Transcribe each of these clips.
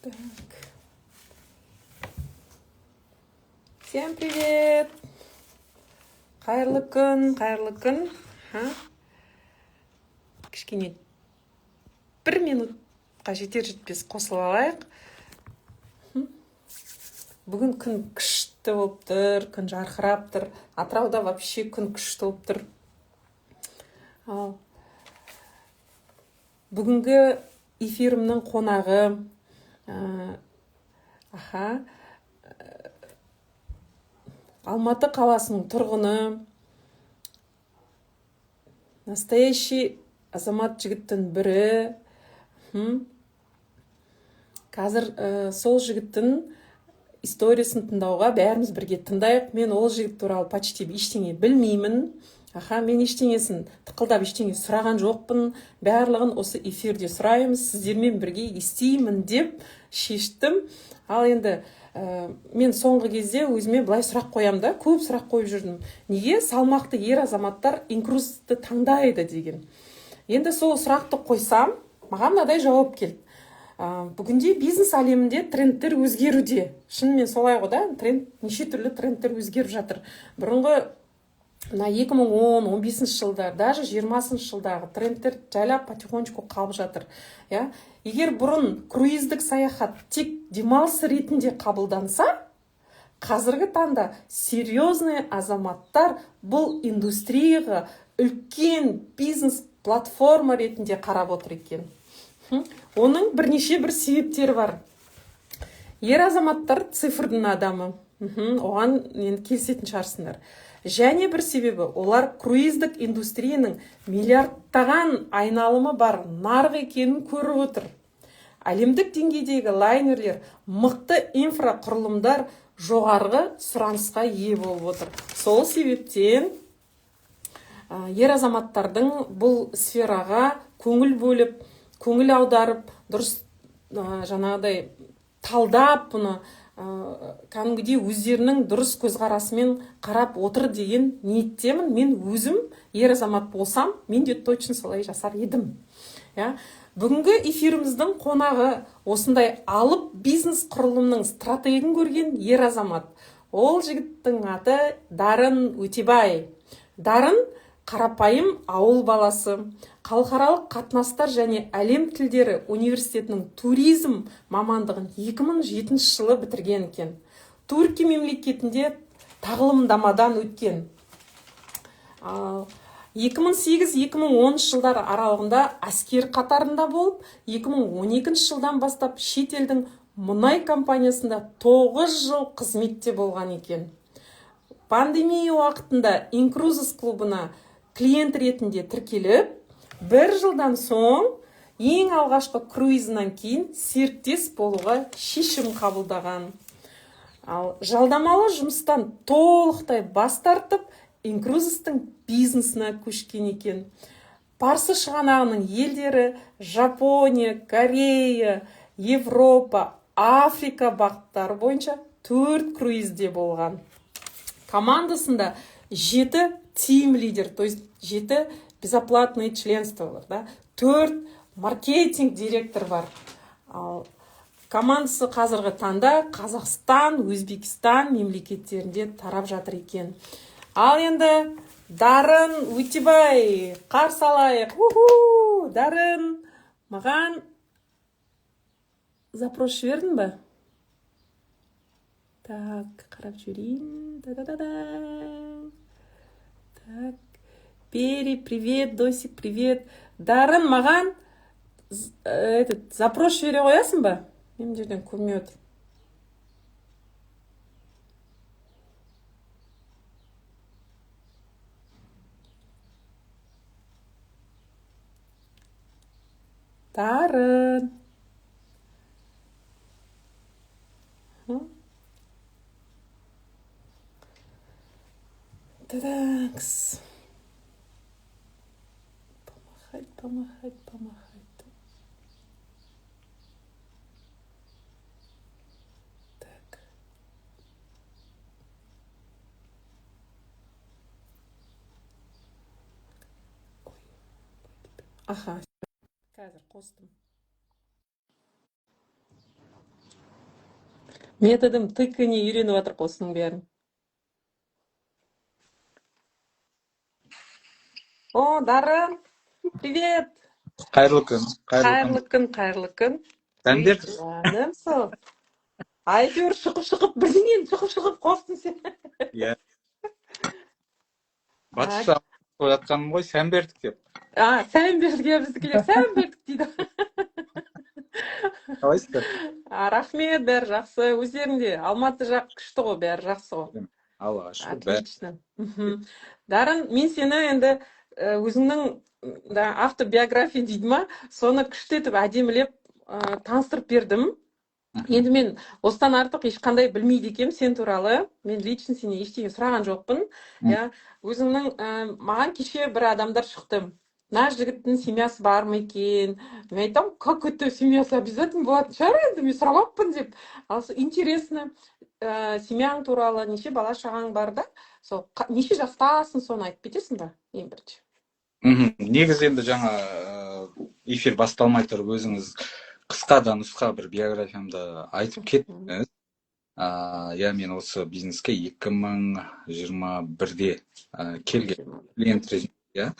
Так. Всем привет! Қайырлы күн. Кішкене 1 минутқа жетер-жетпес қосылып алайық. Бүгін күн күшті болып тұр, күн жарқырап тұр. Атырауда вообще күн күшті болып тұр. Бүгінгі эфирімнің қонағы Алматы қаласының тұрғыны, настоящий азамат жігіттің бірі. Қазір сол жігіттің историясын тыңдауға бәріміз бірге тыңдайық. Мен ол жігіт туралы почти ештеңе білмеймін. Мен ештеңесін тықылдап ештеңе сұраған жоқпын. Барлығын осы эфирде сұраймыз, сіздермен бірге естеймін деп шештім. Ал енді мен соңғы кезде өзіме былай сұрақ қоямын да, көп сұрақ қойып жүрдім. Неге салмақты ер азаматтар инкрузды таңдайды деген. Енді сол сұрақты қойсам, маған мынадай жауап келді. Бүгінде бизнес әлемінде трендтер өзгеруде. Шынымен солай ғой да, неше түрлі трендтер өзгеріп жатыр. Бұрынғы 2010-15 жылдар, даже 20 жылдағы трендтер жайлап потихонечку қалып жатыр. Егер бұрын круиздік саяхат тек демалыс ретінде қабылданса, қазіргі таңда серьезный азаматтар бұл индустрияға үлкен бизнес платформа ретінде қарап отыр екен. Оның бірнеше бір себептері бар. Ер азаматтар цифрдың адамы. Оған енді келісетін шығарсыңдар. Және бір себебі, олар круиздік индустрияның миллиардтаған айналымы бар нарық екенін көріп отыр. Әлемдік деңгейдегі лайнерлер, мықты инфрақұрылымдар жоғарғы сұранысқа ие болып отыр. Сол себептен ер азаматтардың бұл сфераға көңіл бөліп, көңіл аударып, дұрыс жаңағыдай талдап, бұны кәдімгідей өздерінің дұрыс көзқарасымен қарап отыр деген ниеттемін. Мен өзім ер азамат болсам, мен де точно солай жасар едім. Бүгінгі эфиріміздің қонағы осындай алып бизнес құрылымның стратегін көрген ер азамат. Ол жігіттің аты Дарын Өтебай. Дарын қарапайым ауыл баласы. Халықаралық қатынастар және әлем тілдері университетінің туризм мамандығын 2007 жылы бітірген екен. Түркия мемлекетінде тағылымдамадан өткен. 2008-2010 жылдар аралығында әскер қатарында болып, 2012 жылдан бастап шетелдің мұнай компаниясында 9 жыл қызметте болған екен. Пандемия уақытында инкрузис клубына клиент ретінде тіркеліп, 1 жылдан соң ең алғашқы круизінен кейін серіктес болуға шешім қабылдаған. Ал жалдамалы жұмыстан толықтай бас тартып, инкрузистің бизнесіне көшкен екен. Парсы шығанағының елдері Жапония, Корея, Европа, Африка бағыттары бойынша 4 круизде болған. Командасында 7 тим-лидер, то есть 7 безоплатные членства бар, 4 маркетинг директор бар. Командасы қазіргі таңда Қазақстан, Өзбекстан мемлекеттерінде тарап жатыр екен. Ал енді Дарын Өтебай қарсы алайық. Дарын, маған запрос жібердің бе? Так, қарап жүрейін. Так, Пери, привет, Досик, привет. Дарын, маған запрос жібере қоясың ба? Мен жерден көрмей отыр. Дарын. Такс. Помахать. Так. Қазір қостым. Методым тыкыне үйреніп жатырық осының бәрін. О, Дарын, привет! Қайырлы күн, қайырлы күн. Қайырлы күн, қайырлы күн. Сән Үй, бердік. жаным сол. Әйтеуір шығып бірдеңені шығып қостың сен. Иә, А, батысша жатқаным ғой, сән бердік деп. сән бердік, біздікілер сән бердік дейді. Қалайсыздар? Рахмет, бәрі жақсы. Өздеріңде Алматы жақ күшті ғой, бәрі жақсы ғой. Аллаға шүкір, бәрі. Отлично. Мгм. Дарын, мен сені енді өзіңнің автобиография дейді ма, соны күшті етіп әдемілеп таныстырып бердім. Енді мен осыдан артық ешқандай білмейді екенмін сен туралы. Мен лично сенен ештеңе сұраған жоқпын. Я өзіңнің маған кеше бір адамдар шықты. Мына жігіттің семьясы бар ма екен? Мен айтамын, как это семьясы обязательно болатын шығар енді, мен сұрамаппын деп. Ал интересно, семьяң туралы, неше бала шағаң бар да? Сол неше жастасың, соны айтып кетесің ба ең бірінші? Негізі енді жаңа эфир басталмай тұрып өзіңіз қысқа да нұсқа бір биографиямды айтып кеттіңіз. Иә, мен осы бизнеске 2021-де келген клиент ретінде.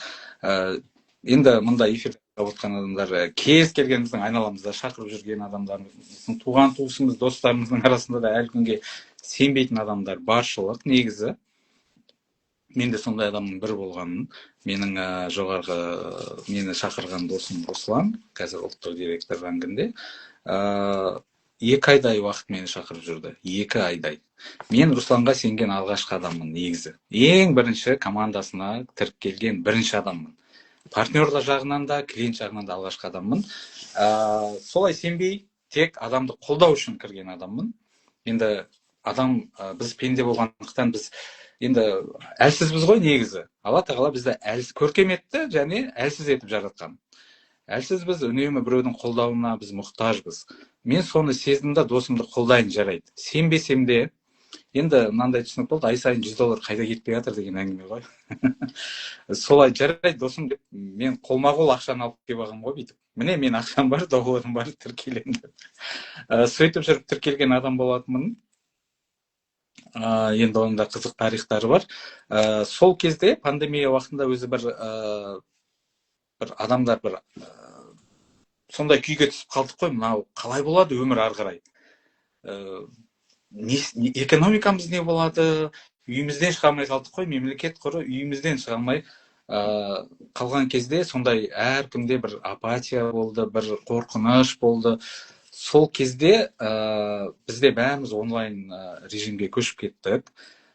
Енді мұнда эфирде отқан адамдар кез келген біздің айналамызда шақырып жүрген адамдарымыздың, туған туысымыз, достарымыздың арасында да әлі күнге сенбейтін адамдар баршылық. Негізі мен де сондай адамның бірі болғанмын. Менің жоғарғы мені шақырған досым Руслан, қазір ұлттық директор рангінде, 2 айдай уақыт мені шақырып жүрді. 2 айдай. Мен Русланға сенген алғашқы адаммын негізі. Ең бірінші командасына тіркелген бірінші адаммын. Партнерлар жағынан да, клиент жағынан да алғашқы адаммын. Солай сенбей, тек адамды қолдау үшін кірген адаммын. Енді адам, біз пенде болғандықтан біз енді әлсізбіз ғой негізі. Алла тағала бізді көркем етті және әлсіз етіп жаратқан. Әлсізбіз, үнемі біреудің қолдауына біз мұқтажбыз. Мен соны сездім да, досымды қолдайын, жарайды. Сенбесем де, енді мынандай түсінік болды, ай сайын $100 қайда кетпей жатыр деген әңгіме ғой. Солай жарайды досым деп, мен қолма-қол ақшаны алып келіп алғам ғой бүйтіп. Міне мен ақшам бар, долларым бар, тіркеленді. Сөйтіп жүріп тіркелген адам болатынмын. Енді оның да қызық тарихтары бар. Сол кезде пандемия уақытында өзі бір адамдар сондай күйге түсіп қалдық қой, мынау қалай болады өмір ары қарай. Экономикамыз не болады? Үйімізден шыға алмай қалдық қой, мемлекет құры үйімізден шыға алмай қалған кезде сондай әркімде бір апатия болды, бір қорқыныш болды. Сол кезде бізде бәріміз онлайн режимге көшіп кеттік.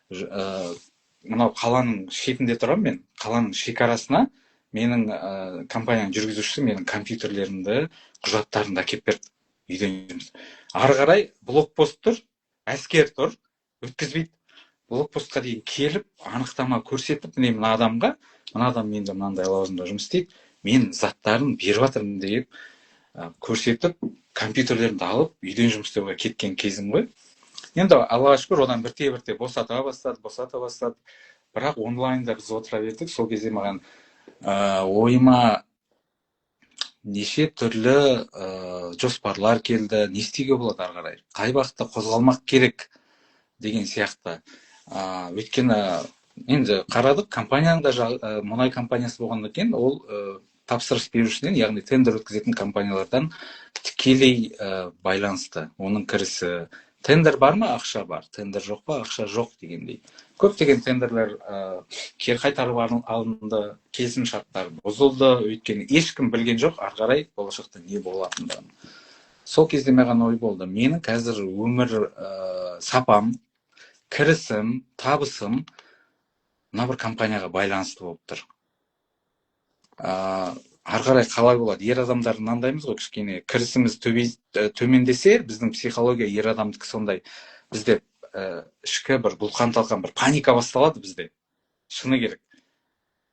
Мынау қаланың шетінде тұрам мен, қаланың шекарасына менің компанияның жүргізушісі менің компьютерлерімді, құжаттарымды әкеп берді үйден жұмыс. Ары қарай блокпост тұр, әскер тұр, өткізбейді. Блокпостқа дейін келіп, анықтама көрсетіп, мына адамға, мына адам менде мынандай лауазымда жұмыс істейді, мен заттарын беріп жатырмын деп көрсетіп, компьютерлерімді алып, үйден жұмыс істеуге кеткен кезім ғой. Енді Аллаға шүкір, одан бірте-бірте босата бастады. Бірақ онлайнда біз отыра бердік. Сол кезде маған ойыма неше түрлі жоспарлар келді, не істеуге болады ары қарай, қай бағытта қозғалмақ керек деген сияқты. Өйткені енді қарадық, компанияның да мұнай компаниясы болғаннан кейін ол тапсырыс берушіден, яғни тендер өткізетін компаниялардан тікелей байланысты. Оның кірісі, тендер бар ма, ақша бар, тендер жоқ па, ақша жоқ дегендей. Көптеген тендерлер кері қайтарып алынды, келісім шарттар бұзылды, өйткені ешкім білген жоқ ары қарай болашақта не болатындығын. Сол кезде маған ой болды, менің қазір өмір сапам, кірісім, табысым мына бір компанияға байланысты болып тұр. Ары қарай қалай болады? Ер адамдар мынандаймыз ғой, кішкене кірісіміз төмендесе, біздің психология ер адамдікі сондай. Бізде ішкі бір бұлқан-талқан бір паника басталады бізде. Шыны керек.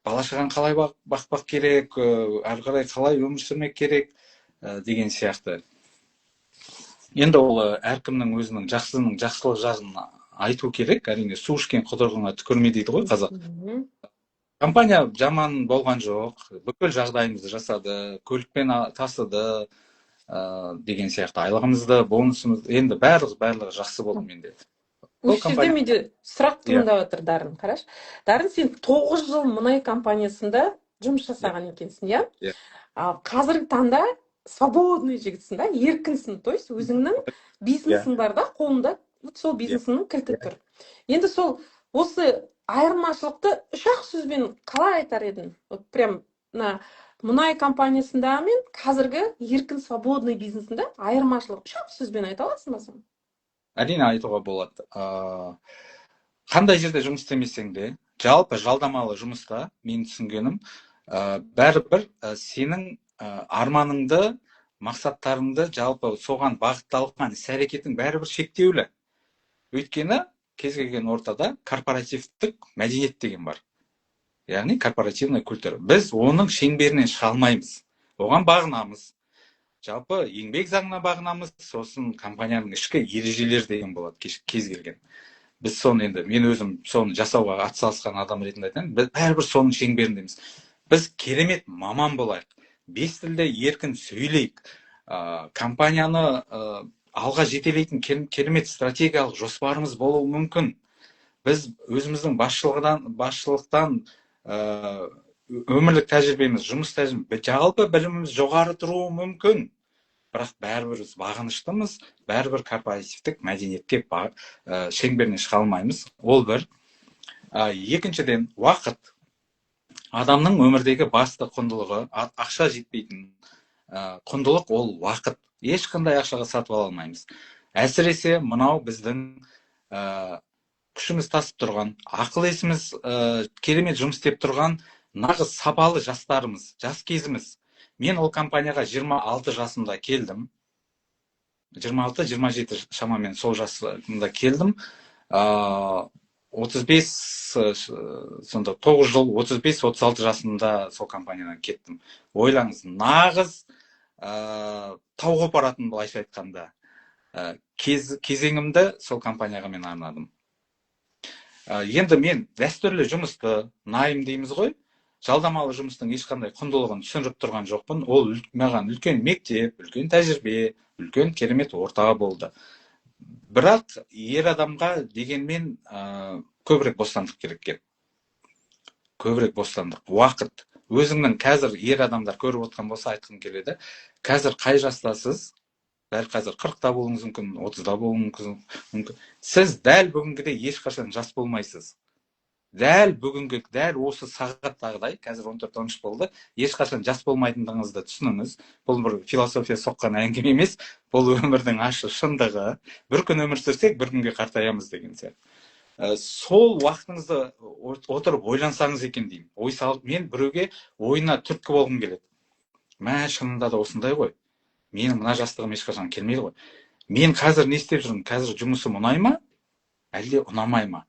Бала шағаны қалай бақпақ керек, ары қарай қалай өмір сүрмек керек деген сияқты. Енді ол әркімнің өзінің жақсылық жағын айту керек. Әрине, су ішкен құдығыңа түкірме дейді ғой қазақ. Компания жаман болған жоқ, бүкіл жағдайымызды жасады, көлікпен тасыды, деген сияқты айлығымызды, бонусымызды, енді барлығы жақсы болды менде. осы жерде менде сұрақ Иә. туындап отыр, Дарын, қараш. Дарын, сен 9 жыл мұнай компаниясында жұмыс жасаған екенсің, иә? Иә. Ал қазіргі таңда свободный жігітсің, да, еркінсің, то есть өзіңнің бизнесің бар да, қолында, сол бизнесіңнің кілті тұр. Енді сол осы айырмашылықты 3-ақ сөзбен қалай айтар едің? Вот прям мұнай компаниясында мен қазіргі еркін свободный бизнесінде айырмашылық 3-ақ сөзбен айта аласың ба сен? Әрине айтуға болады. Қандай жерде жұмыс істемесең де, жалпы жалдамалы жұмыста мен түсінгенім, бәрібір сенің арманыңды, мақсаттарыңды, жалпы соған бағытталған іс-әрекетің бәрібір шектеулі. Өйткені кез келген ортада корпоративтік мәдениет деген бар. Яғни корпоративный культура. Біз оның шеңберінен шыға алмаймыз. Оған бағынамыз. Жалпы еңбек заңына бағынамыз, сосын компанияның ішкі ережелер деген болады кез келген. Біз соны енді, мен өзім соны жасауға атсалысқан адам ретінде айтайын, біз бәрібір соның шеңберіндеміз. Біз керемет маман болайық, 5 тілде еркін сөйлейік, компанияны алға жетелейтін керемет стратегиялық жоспарымыз болуы мүмкін. Біз өзіміздің басшылықтан өмірлік тәжірибеміз, жұмыс тәжірибеміз, жалпы біліміміз жоғары тұруы мүмкін. Бірақ бәрібір бағыныштымыз, бәрібір корпоративтік мәдениетке шеңберіне шыға алмаймыз. Ол бір. Екіншіден, уақыт. Адамның өмірдегі басты құндылығы, ақша жетпейтін құндылық ол уақыт. Ешқандай ақшаға сатып ала алмаймыз. Әсіресе мынау біздің күшіміз тасып тұрған, ақыл есіміз керемет жұмыс істеп тұрған нағыз сапалы жастарымыз, жас кезіміз. Мен ол компанияға 26 жасымда келдім. 26-27 шамамен сол жасымда келдім. 35, сонда 9 жыл, 35-36 жасымда сол компаниядан кеттім. Ойлаңыз, нағыз тауға апаратын, былайша айтқанда, кезеңімді сол компанияға мен арнадым. Енді мен дәстүрлі жұмысты, найым дейміз ғой, жалдамалы жұмыстың ешқандай құндылығын түсіндіріп тұрған жоқпын. Ол маған үлкен мектеп, үлкен тәжірибе, үлкен керемет орта болды. Бірақ ер адамға дегенмен көбірек бостандық керек. Көбірек бостандық, уақыт. Өзіңнің қазір ер адамдар көріп отқан болса айтқым келеді. Қазір қай жастасыз? Бәл қазір 40-та болуыңыз мүмкін, 30-да болуыңыз мүмкін. Сіз дәл бүгінгідей ешқашан жас болмайсыз. Дәл бүгінгі, дәл осы сағаттағыдай, қазір 14-13 болды, ешқашан жас болмайтындығыңызды түсініңіз. Бұл бір философия соққан әңгіме емес, бұл өмірдің ащы шындығы. Bir күн өмір сүрсек, bir күнге қартаямыз деген сияқты. Сол уақытыңызды отырып ойлансаңыз екен деймін. Ой салып, мен біреуге ойына түрткі болғым келеді. Мә, шынында да осындай ғой. Менің мына жастығым ешқашан келмейді ғой. Мен қазір не істеп жүрмін? Қазір жұмысым ұнай ма? Әлде ұнамай ма?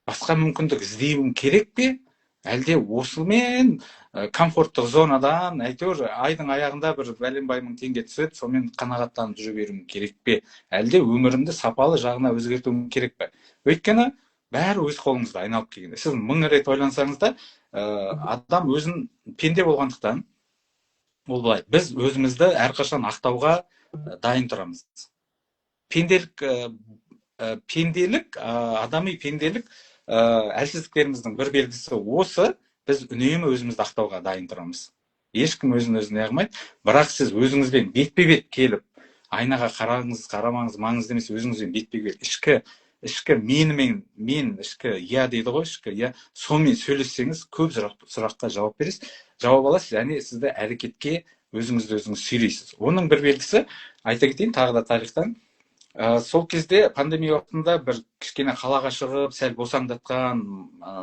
Басқа мүмкіндік іздеуім керек пе? Әлде осымен комфорттық зонадан, әйтеуір айдың аяғында бір бәленбай мың теңге түседі, сонымен қанағаттанып жүре беруім керек пе? Әлде өмірімді сапалы жағына өзгертуім керек пе? Өйткені бәрі өз қолыңызда айналып келгенде. Сіз 1000 рет ойлансаңыз да, адам өзін пенде болғандықтан, ол былай, біз өзімізді әрқашан ақтауға дайын тұрамыз. Пенделік, адами пенделік, әлсіздіктеріміздің бір белгісі осы, біз үнемі өзімізді ақтауға дайын тұрамыз. Ешкім өзін-өзіне ағмайды, бірақ сіз өзіңізбен бетпе-бет келіп, айнаға қараңыз, қарамаңыз, маңызды емес, өзіңізбен бетпе-бет, ішкі мен ішкі я дейді ғой, ішкі я, сонымен сөйлессеңіз, көп сұраққа жауап бересіз, жауап аласыз, және сізді әрекетке өзіңізді сүйрейсіз. Оның бір белгісі, айта кетейін, тағы да тарихтан, сол кезде пандемия уақытында бір кішкене қалаға шығып, сәл босаңдатқан,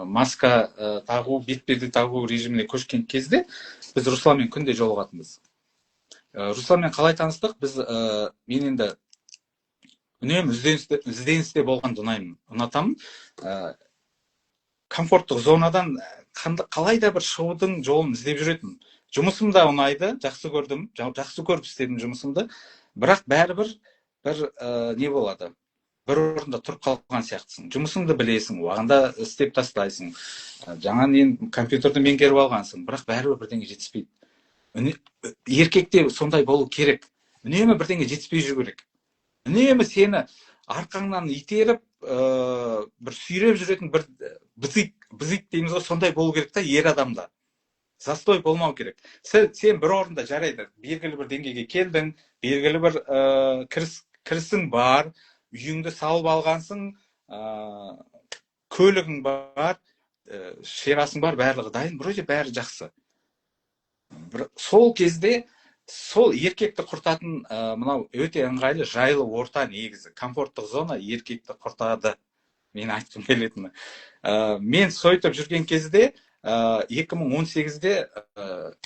маска тағу, бетперде тағу режиміне көшкен кезде біз Русланмен күнде жолығатынбыз. Русланмен қалай таныстық? Мен енді үнемі ізденісте болғанды ұнатамын. Комфорттық зонадан қалай да бір шығудың жолын іздеп жүретін. Жұмысым да ұнайды, жақсы көрдім, жақсы көріп істедім жұмысымды. Бірақ бәрібір не болады? Бір орында тұрып қалған сияқтысың. Жұмысыңды білесің, уақытында істеп тастайсың. Жаңа компьютерді меңгеріп алғансың, бірақ бәрібір бірдеңе жетіспейді. еркекте сондай болу керек. Үнемі бірдеңе жетіспей жүру керек. Үнемі сені арқаңнан итеріп, бір сүйреп жүретін бір бзик дейміз ғой, сондай болу керек та ер адамда. Застой болмау керек. Сен бір орында жарайды, белгілі бір деңгейге келдің, белгілі бір кірісің бар, үйіңді салып алғансың, көлігің бар, шерасың бар, барлығы дайын, вроде бәрі жақсы. Сол кезде сол еркекті құртатын мынау өте ыңғайлы жайлы орта негізі. Комфорттық зона еркекті құртады. Мен айтқым келетіні. Мен сойтып жүрген кезде 2018-де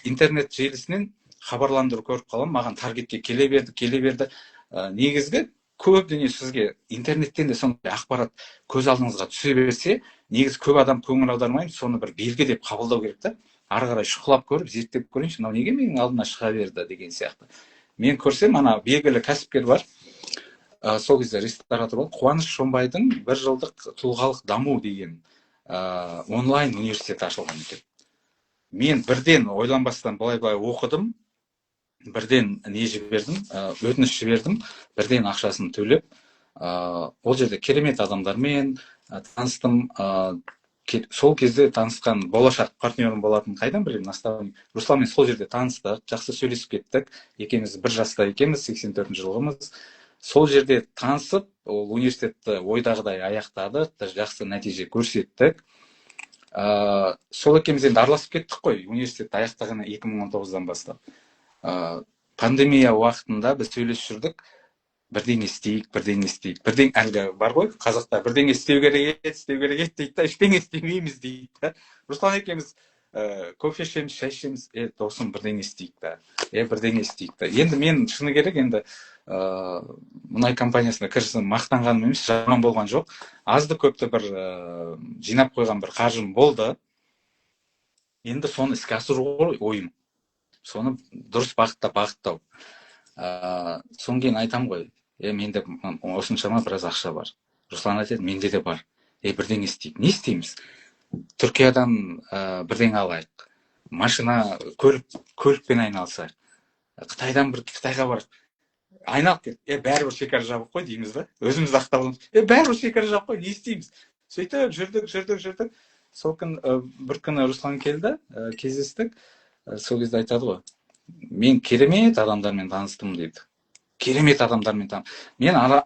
интернет желісінен хабарландыру көріп қалам. Маған таргетке келе берді. Негізгі көп дүние сізге интернеттен де сондай ақпарат көз алдыңызға түсе берсе, негізі көп адам көңіл аудармайды, соны бір белгі деп қабылдау керек та. Ары қарай шұқылап көріп, зерттеп көрейінші, мынау неге менің алдыма шыға берді деген сияқты. Мен көрсем, ана белгілі кәсіпкер бар, сол кезде ресторатор болды, Қуаныш Шонбайдың 1 жылдық тұлғалық даму деген онлайн университет ашылған екен. Мен бірден ойланбастан былай оқыдым, бірден өтініш жібердім, бірден ақшасын төлеп, ол жерде керемет адамдармен таныстым. Сол кезде танысқан болашақ партнерім болатын, қайдан білемін, наставник Русланмен сол жерде таныстық, жақсы сөйлесіп кеттік. Екеуміз бір жаста екенбіз, 84 жылғымыз. Сол жерде танысып, ол университетті ойдағыдай аяқтадық, жақсы нәтиже көрсеттік. Сол екеуміз енді араласып кеттік қой, университетті аяқтағаны 2019-дан бастап. Пандемия уақытында біз сөйлесіп жүрдік, бірдеңе істейік. Әлгі бар ғой, қазақта бірдеңе істеу керек дейді да, ештеңе істемейміз дейді. Руслан екеуміз кофе ішеміз, шай ішеміз, досым бірдеңе істейік та. Енді мен шыны керек, енді мұнай компаниясына кірісім мақтанғаным емес, жаман болған жоқ. Азды көпті бір жинап қойған бір қаржым болды. Енді соны іске асыру ғой ойым. Соны дұрыс бағыттау. Соң кейін айтам ғой, менде осыншама біраз ақша бар. Руслан айтады, менде де бар. Бірдеңе істейік. Не істейміз? Түркиядан бірдеңе алайық. Машина, көлікпен айналысайық. Қытайға бар. Айналып кет. Бәрібір шекара жабық қой дейміз да. Өзіміз ақталымыз. Бәрібір шекара жабық қой, не істейміз? Сөйтіп жүрдік. Сол күн бір күні Руслан келді, кездестік. Сол кезде айтады ғой, мен керемет адамдармен таныстым дейді. Керемет адамдармен таныстым. Мен ана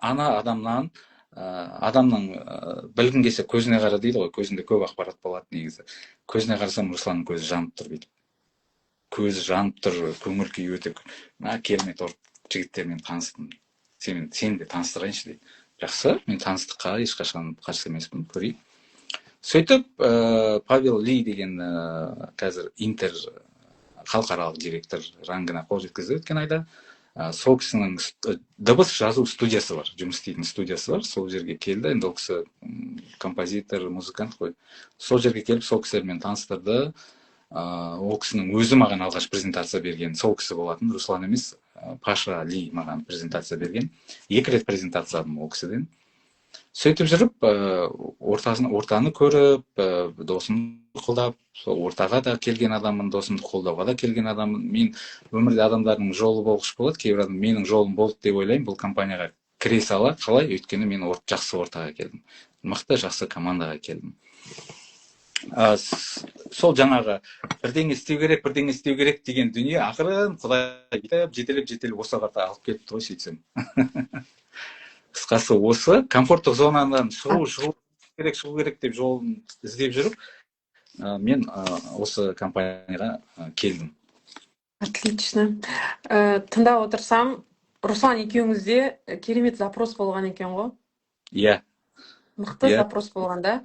адамның білгің келсе көзіне қара дейді ғой, көзінде көп ақпарат болады негізі. Көзіне қарасам, Русланның көзі жанып тұр дейді. Көзі жанып тұр, көңіл күйі өте керемет жігіттермен таныстым. Сен де таныстырайыншы дейді. Жақсы, мен таныстыққа ешқашан қарсы емеспін, көрейік. Сөйтіп, Павел Ли деген қазір Интер халықаралық директор рангына қол жеткізді өткен айда. Сол кісінің дыбыс жазу студиясы бар, жұмыс істейтін студиясы бар. Сол жерге келді, енді ол кісі композитор, музыкант қой. Сол жерге келіп, сол кісілермен таныстырды. Ол кісінің өзі маған алғаш презентация берген сол кісі болатын, Руслан емес, Паша Ли маған презентация берген. 2 рет презентация алдым ол кісіден. Сөйтіп жүріп, ортаны көріп, досымды қолдап, ортаға да келген адамын, досымды қолдауға да келген адамын. Мен өмірде адамдардың жолы болғыш болады, кейбір адам менің жолым болды деп ойлаймын, бұл компанияға кіре сала, қалай? Өйткені мен жақсы ортаға келдім. Мықты, жақсы командаға келдім. Сол жаңағы бірдеңе істеу керек деген дүние ақырын Құдай жетелеп осы қарта алып кетті ғой, сөйтсем. Қысқасы осы, комфорттық зонадан шығу керек деп жолын іздеп жүріп, мен осы компанияға келдім. Отлично. Тыңдап отырсам, Руслан екеуіңізде керемет запрос болған екен ғой? Иә. Мықты запрос болған да.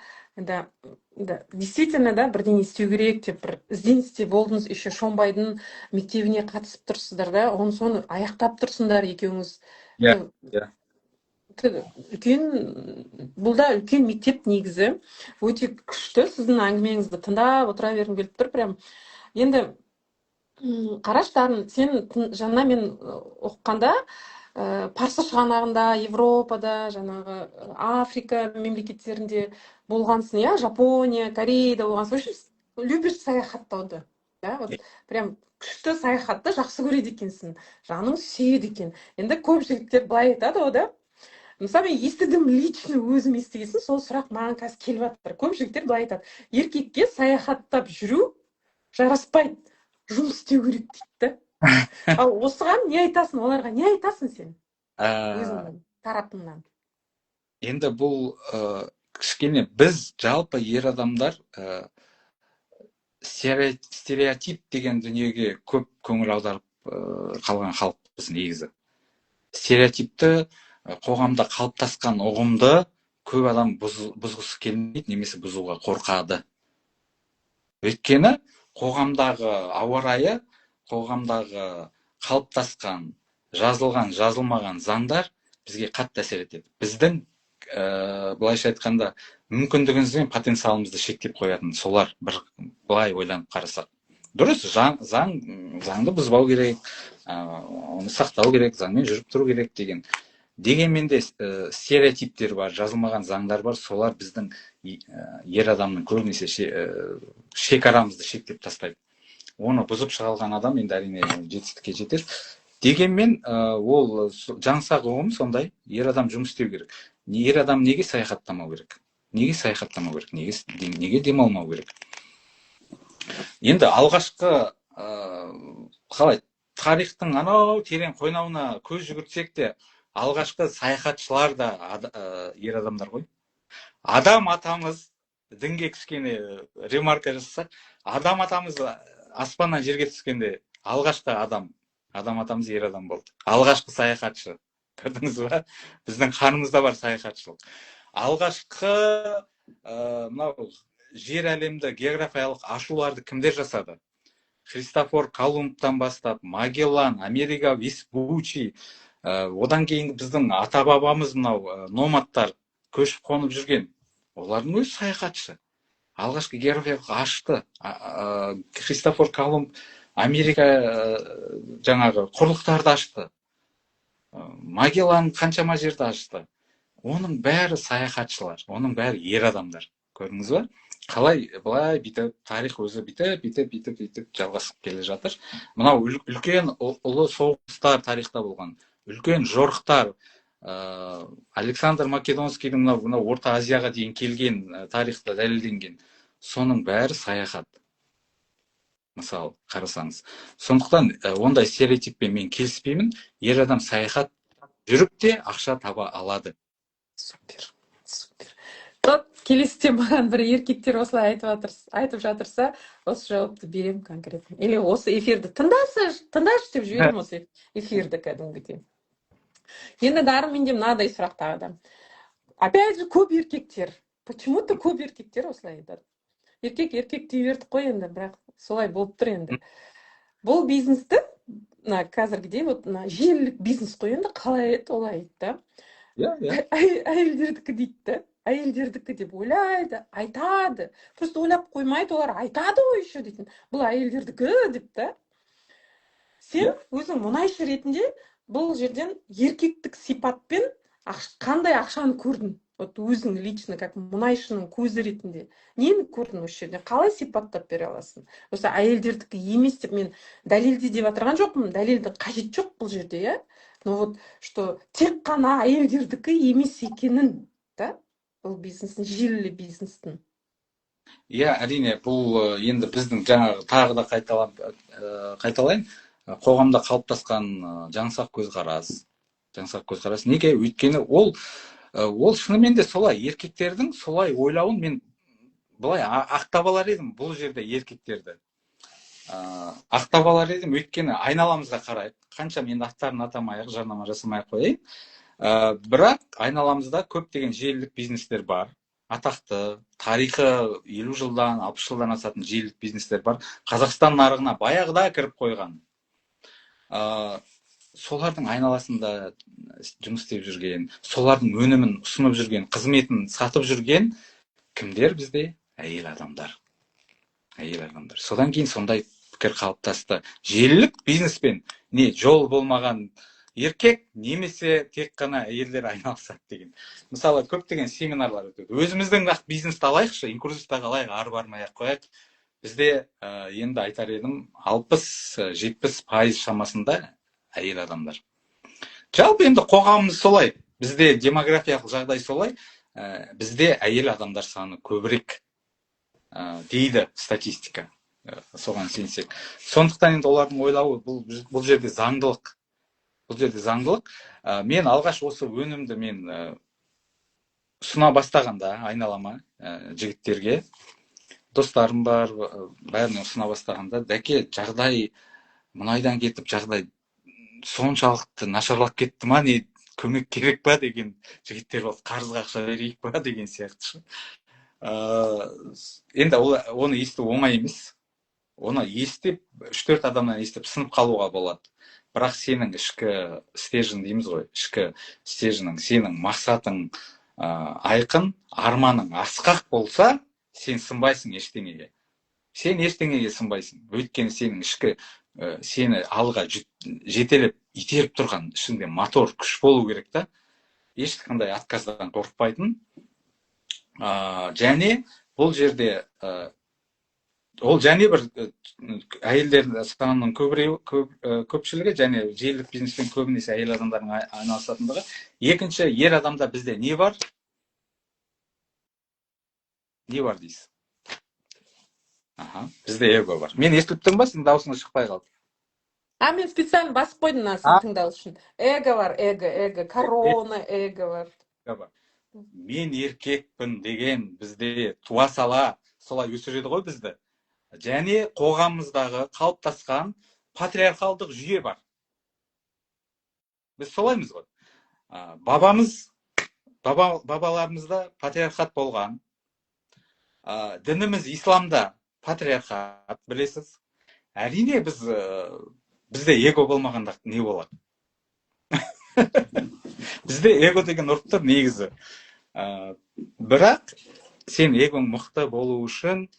Действительно, да, бірдеңе істеу керек деп бір ізденісте болдыңыз, еще Шонбайдың мектебіне қатысып тұрсыздар да, соны аяқтап тұрсыңдар екеуіңіз. Иә. Бұл да үлкен мектеп негізі, өте күшті. Сіздің әңгімеңізді тыңдап отыра бергім келіп тұр. Прям енді қараштарын, сен жаңа мен оқығанда парсы шығанағында, Европада, жаңағы Африка мемлекеттерінде болғансың, иә, Жапония, Кореяда болғансың. Любишь саяхаттауды. вот прям күшті саяхатты жақсы көреді екенсің, жаның сүйеді екен. Енді көп жігіттер былай айтады ғой да. Мысалы мен естідім, лично өзім естігесін, сол сұрақ маған қазір келіп жатыр. Көп жігіттер былай айтады, еркекке саяхаттап жүру жараспайды, жұмыс істеу керек дейді. Ал осыған не айтасың, оларға не айтасың сен өзіңнің тарапыңнан? Енді бұл кішкене біз жалпы ер адамдар стереотип деген дүниеге көп көңіл аударып қалған халықпыз негізі. Стереотипті қоғамда қалыптасқан ұғымды көп адам бұзғысы келмейді, немесе бұзуға қорқады. Өйткені қоғамдағы ауа райы, қоғамдағы қалыптасқан, жазылған, жазылмаған заңдар бізге қатты әсер етеді. Біздің былайша айтқанда мүмкіндігіміз бен потенциалымызды шектеп қоятын солар, бір былай ойланып қарасақ. Дұрыс, заңды бұзбау керек, оны сақтау керек, заңмен жүріп тұру керек деген. Дегенмен де стереотиптер бар, жазылмаған заңдар бар, солар біздің ер адамның көбінесе шекарамызды шектеп тастайды. Оны бұзып шығалған адам енді әрине жетістікке жетер. Дегенмен ол жаңсақ ұғым сондай, ер адам жұмыс істеу керек. Ер адам неге саяхаттамау керек? Неге саяхаттамау керек? Неге демалмау керек? Енді алғашқы қалай тарихтың анау терең қойнауына көз жүгіртсек те, алғашқы саяхатшылар да ер адамдар ғой. Адам атамыз, дінге кішкене ремарка жасасақ, адам атамыз аспаннан жерге түскенде алғашқы адам атамыз ер адам болды. Алғашқы саяхатшы. Көрдіңіз ба? Біздің қанымызда бар саяхатшылық. Алғашқы мынау жер әлемді географиялық ашуларды кімдер жасады? Христофор Колумбтан бастап, Магеллан, Америка Веспуччи, одан кейін біздің ата-бабамыз мынау номадтар көшіп қонып жүрген. Олардың өзі саяхатшы. Алғашқы географиялық ашты. Христофор Колумб Америка жаңағы құрлықтарды ашты. Магеллан қаншама жерді ашты. Оның бәрі саяхатшылар, оның бәрі ер адамдар. Көрдіңіз ба? Қалай былай бүйтіп тарих өзі бүйтіп жалғасып келе жатыр. Мынау үлкен ұлы соғыстар тарихта болған. Үлкен жорықтар, Александр Македонскийдің мынау Орта Азияға дейін келген тарихта дәлелденген. Соның бәрі саяхат. Мысалы, қарасаңыз. Сондықтан ондай стереотиппен мен келіспеймін. Ер адам саяхат жүріп те ақша таба алады. Супер. Келесіде маған бір еркектер осылай айтып жатырса, осы жауапты берем конкретно. Или осы эфирді тыңдашы деп жіберем осы эфирді кәдімгідей. Енді дарын менде мынадай сұрақ тағы да. Опять же, көп еркектер. Почему-то көп еркектер осылай айтады. Еркек дей бердік қой енді, бірақ солай болып тұр енді. Бұл бизнесті, қазіргідей, желілік бизнес қой енді, қалай еді, олай еді. Әйелдердікі дейді. Әйелдердікі деп ойлайды, айтады. Просто ойлап қоймайды, олар айтады ғой еще дейтін. Бұл әйелдердікі деп та. Сен өзің мұнайшы ретінде бұл жерден еркектік сипатпен қандай ақшаны көрдің? Вот өзің лично, как мұнайшының көзі ретінде. Нені көрдің осы жерден? Қалай сипаттап бере аласың? Осы әйелдердікі емес деп мен дәлелде деп отырған жоқпын. Дәлелдің қажет жоқ бұл жерде, я? Но вот, что тек қана әйелдердікі емес екенін, да? Бұл бизнестің, желілі бизнестің. Әрине, бұл енді біздің жаңағы тағы да қайталайын, қоғамда қалыптасқан жаңсақ көзқарас. Неге? Өйткені ол шынымен де солай, еркектердің солай ойлауын мен былай ақтап алар едім бұл жерде еркектерді. Ақтап алар едім, өйткені айналамызда қарайық. Қанша мен аттарын атамайық, жарнама жасамай қояйын. Бірақ айналамызда көптеген желілік бизнестер бар. Атақты, тарихы 50 жылдан, 60 жылдан асатын желілік бизнестер бар. Қазақстан нарығына баяғыда кіріп қойған. Солардың айналасында жұмыс істеп жүрген, солардың өнімін ұсынып жүрген, қызметін сатып жүрген кімдер бізде? Әйел адамдар. Содан кейін сондай пікір қалыптасты. Желілік бизнеспен не жол болмаған еркек немесе тек қана әйелдер айналысады деген. Мысалы, көптеген семинарлар өтеді. Өзіміздің бизнесті алайықшы, инкурсивтағы алайық, ары бармай-ақ қояйық. бізде енді айтар едім 60-70% шамасында әйел адамдар. Жалпы енді қоғамымыз солай, бізде демографиялық жағдай солай, бізде әйел адамдар саны көбірек дейді статистика. Соған сенсек. Сондықтан енді олардың ойлауы бұл жерде заңдылық. Мен алғаш осы өнімді мен ұсына бастағанда айналама жігіттерге, достарым бар, бәріне ұсына бастағанда, дәке, жағдай мұнайдан кетіп, жағдай соншалықты нашарлап кетті ма, не көмек керек па деген жігіттер болды, қарызға ақша берейік па деген сияқты. Енді оны есту оңай емес. Оны естіп, 3-4 адамнан естіп сынып қалуға болады. Бірақ сенің ішкі стержен дейміз ғой, ішкі стерженің, сенің мақсатың айқын, арманың асқақ болса, сен сынбайсың ештеңеге. Сен ештеңеге сынбайсың. Өйткені сенің ішкі сені алға жетелеп, итеріп тұрған ішінде мотор күш болу керек та. Ешқандай отказдан қорықпайтын. Және бұл жерде ол және бір әйелдер санының көпшілігі, және желілік бизнеспен көбінесе әйел адамдардың айналысатындығы. Екінші, ер адамда бізде не бар? Не бар дейсіз? Бізде эго бар. Мен естіліп тұрмын ба, сіздің дауысыңыз шықпай қалды? Мен специально басып қойдым сізді тыңдау үшін. Эго бар, эго, корона, эго бар. Мен еркекпін деген бізде туа сала солай өсіреді ғой бізді. Және қоғамымыздағы қалыптасқан патриархалдық жүйе бар. Біз солаймыз ғой. Бабаларымызда патриархат болған. Дініміз исламда патриархат, білесіз. Әрине бізде эго болмағанда не болады? Бізде эго деген ұрып тұр негізі. Бірақ сен эгоң мықты болу үшін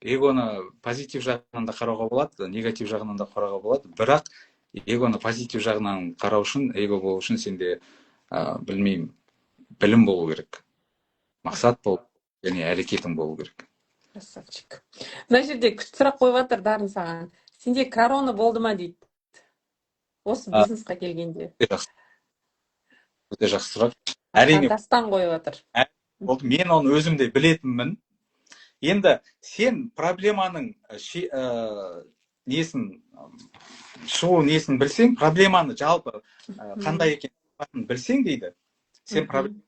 эгоны позитив жағынан да қарауға болады, негатив жағынан да қарауға болады. Бірақ эгоны позитив жағынан қарау үшін, эго болу үшін сенде, білмеймін, білім болу керек. Мақсат болу, және әрекетің болу керек. Красавчик. Мына жерде күшті сұрақ қойып жатыр Дарын саған. Сенде корона болды ма дейді. Осы бизнесқа келгенде. Өте жақсы сұрақ. Әрине. Дастан қойып жатыр. Мен оны өзімде білетінмін. Енді сен проблеманың шығу несін білсең, проблеманы жалпы қандай екенін білсең дейді, сен проблеманы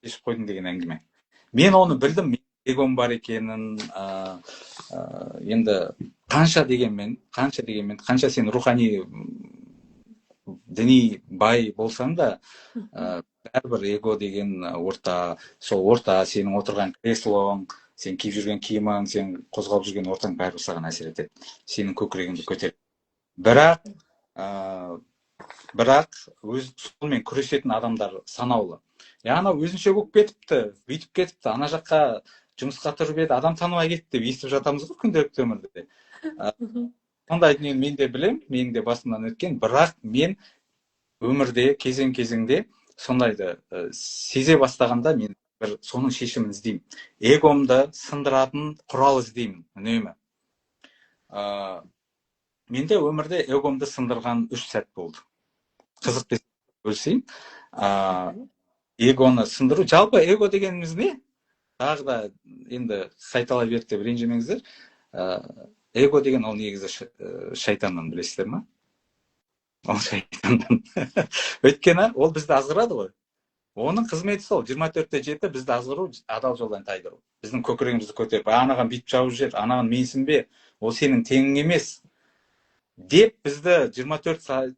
шешіп қойдың деген әңгіме. Мен оны білдім, эгом бар екенін, енді қанша сен рухани діни бай болсаң да, бәрібір эго деген сол орта, сенің отырған креслоң, сен киіп жүрген киімің, сен қозғалып жүрген ортаң бәрібір саған әсер етеді. Сенің көкірегіңді көтереді. Бірақ сонымен күресетін адамдар санаулы. Ана өзінше болып кетіпті, бүйтіп кетіпті, ана жаққа жұмысқа тұрып еді, адам танымай кетті деп естіп жатамыз ғой күнделікті өмірде. Сондай дүниені мен де білем, менің де басымнан өткен, бірақ мен өмірде кезең-кезеңде сондайды сезе бастағанда мен бір соның шешімін іздеймін. Эгомды сындыратын құрал іздеймін, үнемі. Менде өмірде эгомды сындырған 3 сәт болды. Қызық десем бөлісейін. Эгоны сындыру, жалпы эго дегеніміз не? Тағы да енді сайтала берді деп ренжімеңіздер. Эго деген ол негізі шайтаннан, білесіздер ма? Ол шайтаннан. Өйткені ол бізді азғырады ғой. Оның қызметі сол, 24/7 бізді азғыру, адал жолдан тайдыру. Біздің көкірегімізді көтеріп, анаған бүйтіп жауып жер, анаған менсінбе, ол сенің теңің емес деп бізді 24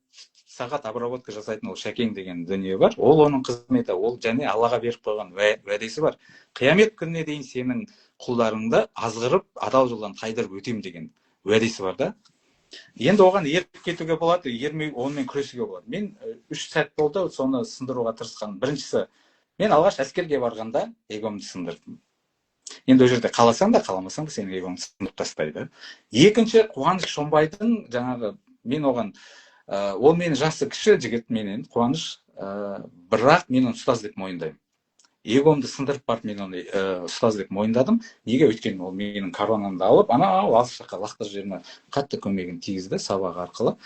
сағат обработка жасайтын ол шәкең деген дүние бар. Ол оның қызметі, ол және Аллаға беріп қойған уәдесі бар. Қиямет күніне дейін сенің құлдарыңды азғырып, адал жолдан тайдырып өтем деген уәдесі бар да. Енді оған еріп кетуге болады, ермей онымен күресуге болады. Мен 3 сәт болды, соны сындыруға тырысқан. Біріншісі, мен алғаш әскерге барғанда эгомды сындырдым. Енді ол жерде қаласаң да, қаламасаң да сенің эгомды сындырып тастайды. Екінші, Қуаныш Шонбайдың жаңағы, мен оған, ол мені жасы кіші жігіт менен, Қуаныш, бірақ мен оны ұстаз деп мойындаймын. эгомды сындырып барып мен оны ұстаз деп мойындадым. Неге? Өйткені ол менің коронамды алып анау алыс жаққа лақтырып жіберме қатты көмегін тигізді сабақ арқылы.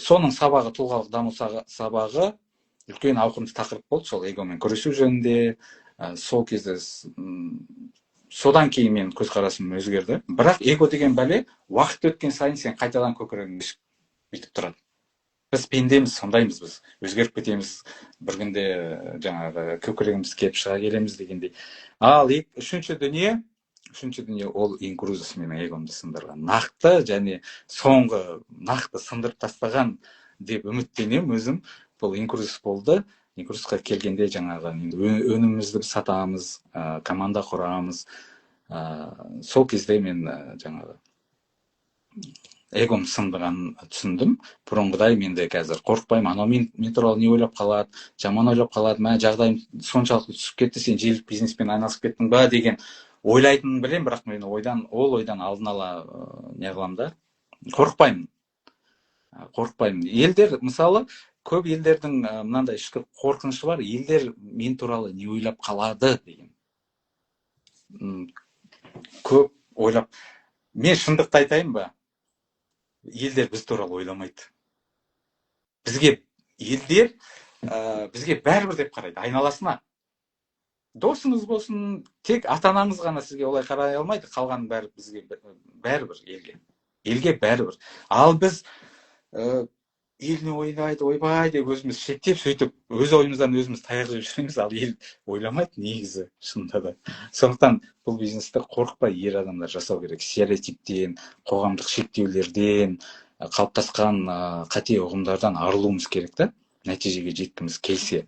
Соның сабағы, тұлғалық даму сабағы үлкен ауқымды тақырып болды, сол эгомен күресу жөнінде. Сол кезде содан кейін менің көзқарасым өзгерді. Бірақ эго деген бәле уақыт өткен сайын сен қайтадан көкірегіңді бүйтіп тұрады. Біз пендеміз, сондаймыз, біз өзгеріп кетеміз, бір күнде жаңағы көкірегіміз келіп шыға келеміз дегендей. Ал үшінші дүние ол инкрузес менің эгомды сындырған. Нақты және соңғы нақты сындырып тастаған деп үміттенемін өзім. Бұл инкрузес болды. Инкрузесқа келгенде жаңағы өнімімізді сатамыз, команда құрамыз. Сол кезде мен жаңағы эгом сындырғанын түсіндім. Бұрынғыдай менде қазір қорықпаймын, анау мен туралы не ойлап қалады, жаман ойлап қалады, жағдайым соншалықты түсіп кетті, сен желілік бизнеспен айналысып кеттің ба деген ойлайтынын білемін, бірақ мен ол ойдан алдын ала не қыламын да, қорықпаймын. Елдер, мысалы, көп елдердің мынандай ішкі қорқынышы бар, елдер мен туралы не ойлап қалады деген. Көп ойлап, мен шындықты айтайын ба? Елдер біз туралы ойламайды. Елдер бізге бәрібір деп қарайды, айналасына. Досыңыз болсын, тек ата-анаңыз ғана сізге олай қарай алмайды, қалған бәрі бізге бәрібір, елге бәрібір. Ал біз ел не ойлайды, ойбай деп өзіміз шектеп, сөйтіп өз ойымыздан өзіміз таяқ жеп жүреміз, ал ел ойламайды негізі, шынында да. Сондықтан бұл бизнесті қорықпай ер адамдар жасау керек. Стереотиптен, қоғамдық шектеулерден, қалыптасқан қате ұғымдардан арылуымыз керек та, нәтижеге жеткіміз келсе.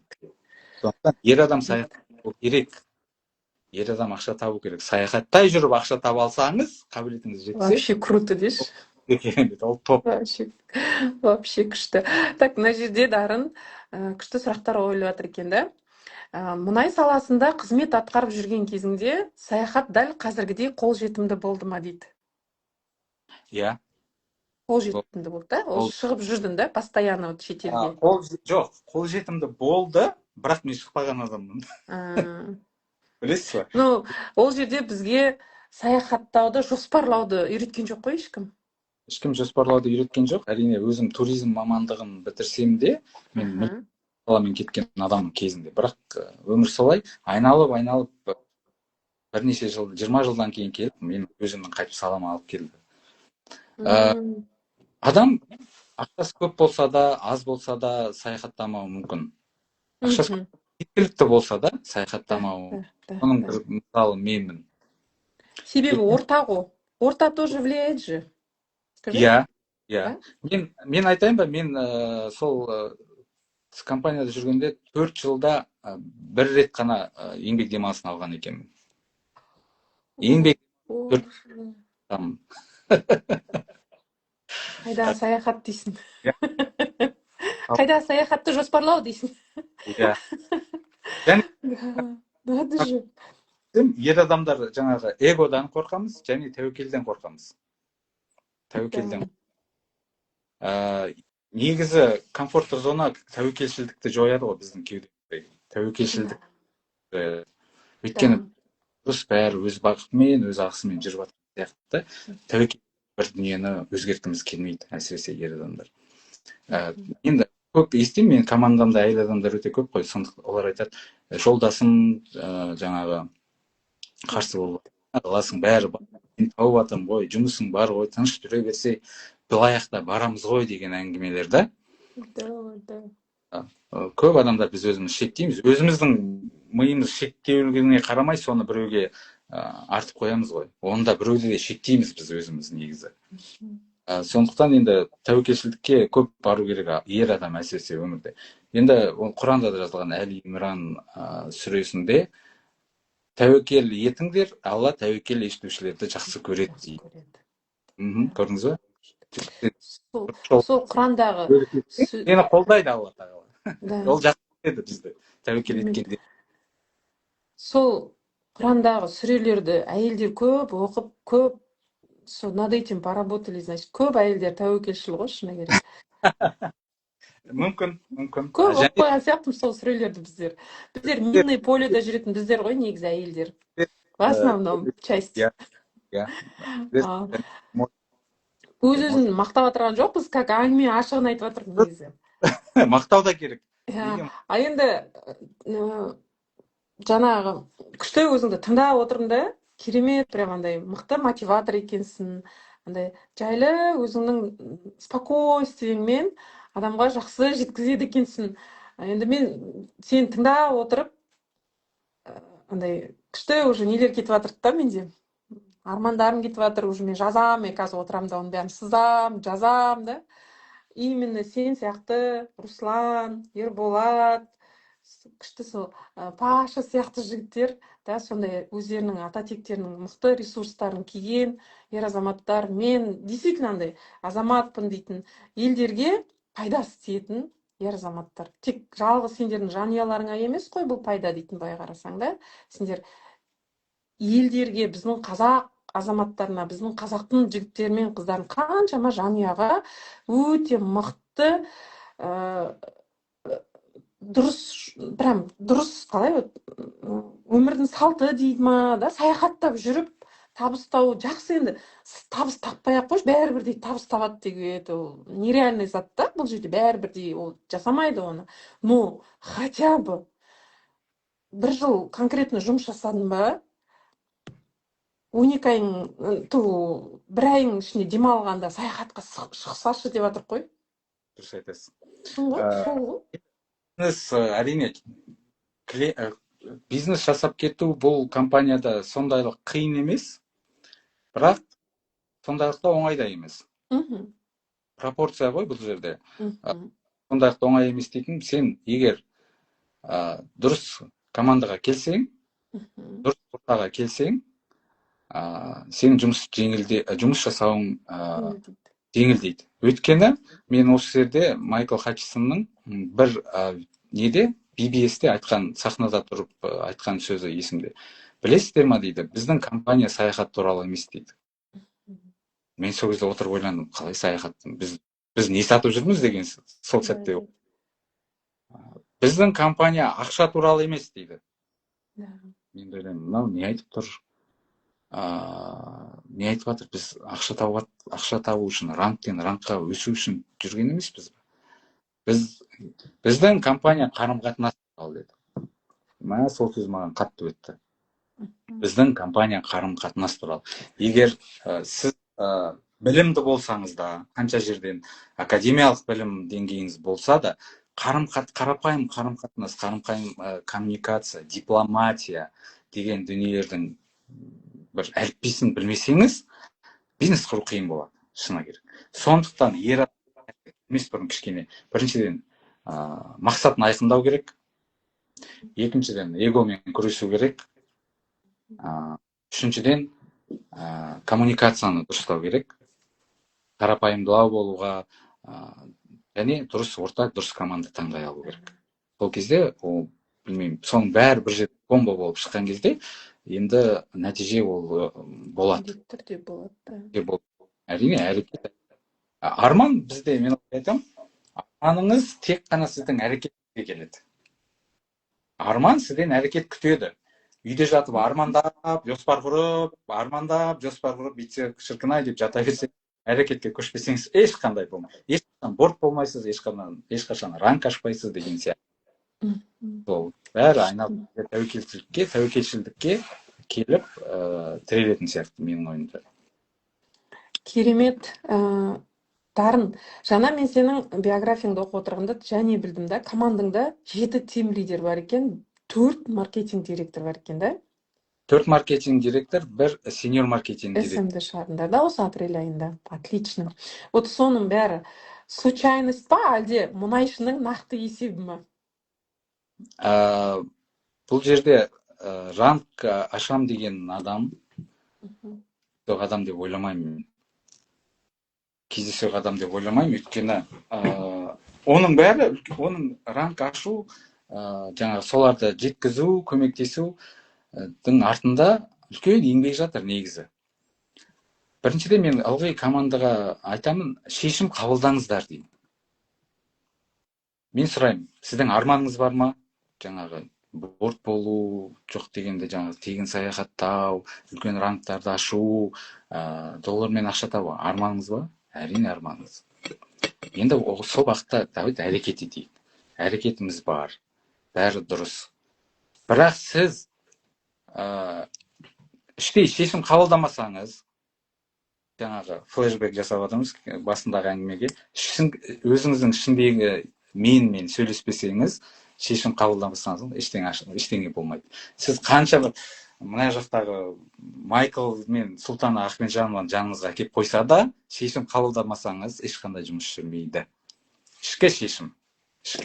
Сондықтан ер адам саяхаттау керек. Ер адам ақша табу керек. Саяхаттай жүріп ақша таба алсаңыз, қабілетіңіз жетсе. Вообще круто деші. Ол топ. Вообще күшті. Так, мына жерде Дарын күшті сұрақтар қойылып жатыр екен да. Мұнай саласында қызмет атқарып жүрген кезіңде саяхат дәл қазіргідей қолжетімді болды ма дейді. Иә. Қолжетімді болды да? Ол шығып жүрдің да, постоянно шетелге. Жоқ, қолжетімді болды, бірақ мен шықпаған адаммын. Білесіз ба? Ну, ол жерде бізге саяхаттауды, жоспарлауды үйреткен жоқ қой ешкім? Ешкім жоспарлауды үйреткен жоқ. Әрине, өзім туризм мамандығын бітірсем де, мен қаламен кеткен адамның кезінде. Бірақ өмір солай айналып бірнеше жыл, 20 жылдан кейін келіп, мен өзімнің қайтып салам алып келді. Адам ақшасы көп болса да, аз болса да саяхаттамауы мүмкін. Ақшасы жеткілікті болса да саяхаттамауы. Оның бір мысалы менмін. Себебі орта ғой. Орта тоже влияет же. Иә. Мен айтайын ба, мен сол компанияда жүргенде 4 жылда бір рет қана еңбек демалысын алған екенмін. Еңбек 4 жылдамын. Қайда саяхат дейсің? Қайда саяхатты жоспарлау дейсің? Иә. Надо же. Ер адамдар жаңағы эгодан қорқамыз және тәуекелден қорқамыз. Негізі комфортты зона тәуекелшілдікті жояды ғой біздің кеудемізде. Тәуекелшілдік. Өйткені дұрыс бәрі өз бақытымен, өз ақысымен жүріп жатқан сияқты. Тәуекел бір дүниені өзгерткіміз келмейді, әсіресе ер адамдар. Енді көп естимін, мен командамда әйел адамдар өте көп қой, сондықтан олар айтады, жолдасым жаңағы қарсы болып аласың, бәрі мен тауып жатырмын ғой, жұмысың бар ғой, тыныш жүре берсе былаяқта барамыз ғой деген әңгімелер да. Көп адамдар біз өзіміз шектейміз, өзіміздің миымыз шектеулігіне қарамай соны біреуге артып қоямыз ғой. Онда біреуді де шектейміз біз өзіміз негізі. Сондықтан енді тәуекелшілдікке көп бару керек ер адам әсіресе өмірде. Енді Құранда да жазылған Әли Имран сүресінде тәуекел етіңдер, Алла тәуекел етушілерді жақсы көреді дейді. Көрдіңіз ба? Сол Құрандағы мені қолдайды Алла тағала. Ол жақсы көреді бізді тәуекел еткенде. Сол Құрандағы сүрелерді әйелдер көп оқып, көп над этим поработали, значит, көп әйелдер тәуекелшіл ғой, шыны керек. мүмкін көп оқып және қойған сияқтымыз сол сүрелерді біздер минный поледа жүретін біздер ғой негізі әйелдер в основном часть. иә иә А, өз-өзін мақтап отырған жоқпыз, как әңгіме ашығын айтып жатырмын негізі. мақтау да керек. Иә. А енді жаңағы күшті өзіңді тыңдап отырмын да, керемет, прям андай мықты мотиватор екенсің. Андай жайлы өзіңнің спокойствиеңмен адамға жақсы жеткізеді екенсің. Енді мен сені тыңдап отырып, андай күшті уже нелер кетіп жатыр да менде. Армандарым кетіп жатыр, уже мен жазам, мен қазір отырамын да оның бәрін сызам, жазам да. Именно сен сияқты Руслан, Ерболат, күшті сол Паша сияқты жігіттер, да, сондай өздерінің ата тектерінің мықты ресурстарын киген ер азаматтар, мен действительно андай азаматпын дейтін елдерге пайдасы тиетін ер азаматтар. Тек жалғыз сендердің жанұяларыңа емес қой бұл пайда дейтін, былай қарасаң да, сендер елдерге, біздің қазақ азаматтарына, біздің қазақтың жігіттері мен қыздарын қаншама жанұяға өте мықты дұрыс, прям дұрыс, қалай өмірдің салты дейді ма, да, саяхаттап жүріп табыс табу жақсы. Енді табыс таппай ақ қойшы, бәрібір табыс табады деген ол нереальный зат та, бұл жерде бәрібір ол жасамайды оны. Но хотя бы бір жыл конкретно жұмыс жасадың ба, 12 айың, бір айың ішінде демалғанда саяхатқа шықсашы деп жатыр қой. Дұрыс айтасың. Сол ғой. Бизнес әрине бизнес жасап кету бұл компанияда сондайлық қиын емес, бірақ сондайлық та оңай да емес. Пропорция ғой бұл жерде. Сондайлық та оңай емес дейтін, сен егер дұрыс командаға келсең, дұрыс ортаға келсең, сенің жұмыс жасауың жеңілдейді. Өйткені мен осы жерде Майкл Хатчинсонның бір неде BBS-те айтқан, сахнада тұрып айтқан сөзі есімде. Білесіздер ма дейді, біздің компания саяхат туралы емес дейді. Мен сол кезде отырып ойландым, қалай саяхат? Біз не сатып жүрміз деген сол сәтте. Біздің компания ақша туралы емес дейді. Мен ойлаймын, мынау не айтып тұр? Не айтып жатыр? Біз ақша табу үшін, ранктен ранкқа өсу үшін жүрген емеспіз. Біздің компания қарым-қатынас туралы деді. Сол сөз маған қатты өтті. Біздің компания қарым-қатынас туралы. Егер сіз білімді болсаңыз да, қанша жерден академиялық білім деңгейіңіз болса да, қарапайым қарым-қатынас, қарапайым коммуникация, дипломатия деген дүниелердің бір әліппесін білмесеңіз, бизнес құру қиын болады, шыны керек. Сондықтан емес бұрын кішкене, біріншіден мақсатын айқындау керек, екіншіден эгомен күресу керек, үшіншіден коммуникацияны дұрыстау керек, қарапайымдылау болуға және дұрыс орта, дұрыс команда таңдай алу керек. Сол кезде, білмеймін, соның бәрі бір жерде комбо болып шыққан кезде, енді нәтиже ол болады. Түрде болады. Әрине, әрекет. Арман бізде, мен айтамын, арманыңыз тек қана сіздің әрекетіңізге келеді. Арман сізден әрекет күтеді. Үйде жатып армандап, жоспар құрып, бүйтсе шіркін-ай деп жата берсең, әрекетке көшпесеңіз ешқандай болмайды. Ешқашан борт болмайсыз, ешқашан ранг ашпайсыз деген сияқты. Сол бәрі айналып тәуекелшілдікке келіп тірелетін сияқты менің ойымда. Керемет. Дарын, жаңа мен сенің биографияңды оқып отырғанда және білдім да, командыңда 7 тим лидер бар екен, 4 маркетинг директор бар екен да? 4 маркетинг директор, 1 сеньор маркетинг директор. СМ-ді шығардыңдар да осы апрель айында. Отлично. Вот соның бәрі случайность па, әлде мұнайшының нақты есебі ма? Бұл жерде ранг ашам деген адам, кездейсоқ адам деп ойламаймын. Кездейсоқ адам деп ойламаймын, өйткені оның бәрі, оның ранг ашу, жаңағы соларды жеткізу, көмектесудің артында үлкен еңбек жатыр негізі. Біріншіден мен ылғи командаға айтамын, шешім қабылдаңыздар деймін. мен сұраймын, сіздің арманыңыз бар ма? Жаңағы борт болу, жоқ дегенде жаңағы тегін саяхаттау, үлкен рангтарды ашу, доллармен ақша табу арманыңыз ба? Әрине арманыңыз. Енді сол уақытта давайте әрекет етейік. Әрекетіміз бар, бәрі дұрыс. Бірақ сіз іштей шешім қабылдамасаңыз, жаңағы флешбек жасап жатырмыз басындағы әңгімеге, өзіңіздің ішіндегі менімен сөйлеспесеңіз, шешім қабылдамасаңыз ештеңе болмайды. Сіз қанша бір мына жақтағы Майкл мен Сұлтана Ахметжанованы жаныңызға келіп қойса да, шешім қабылдамасаңыз ешқандай жұмыс жүрмейді. Ішкі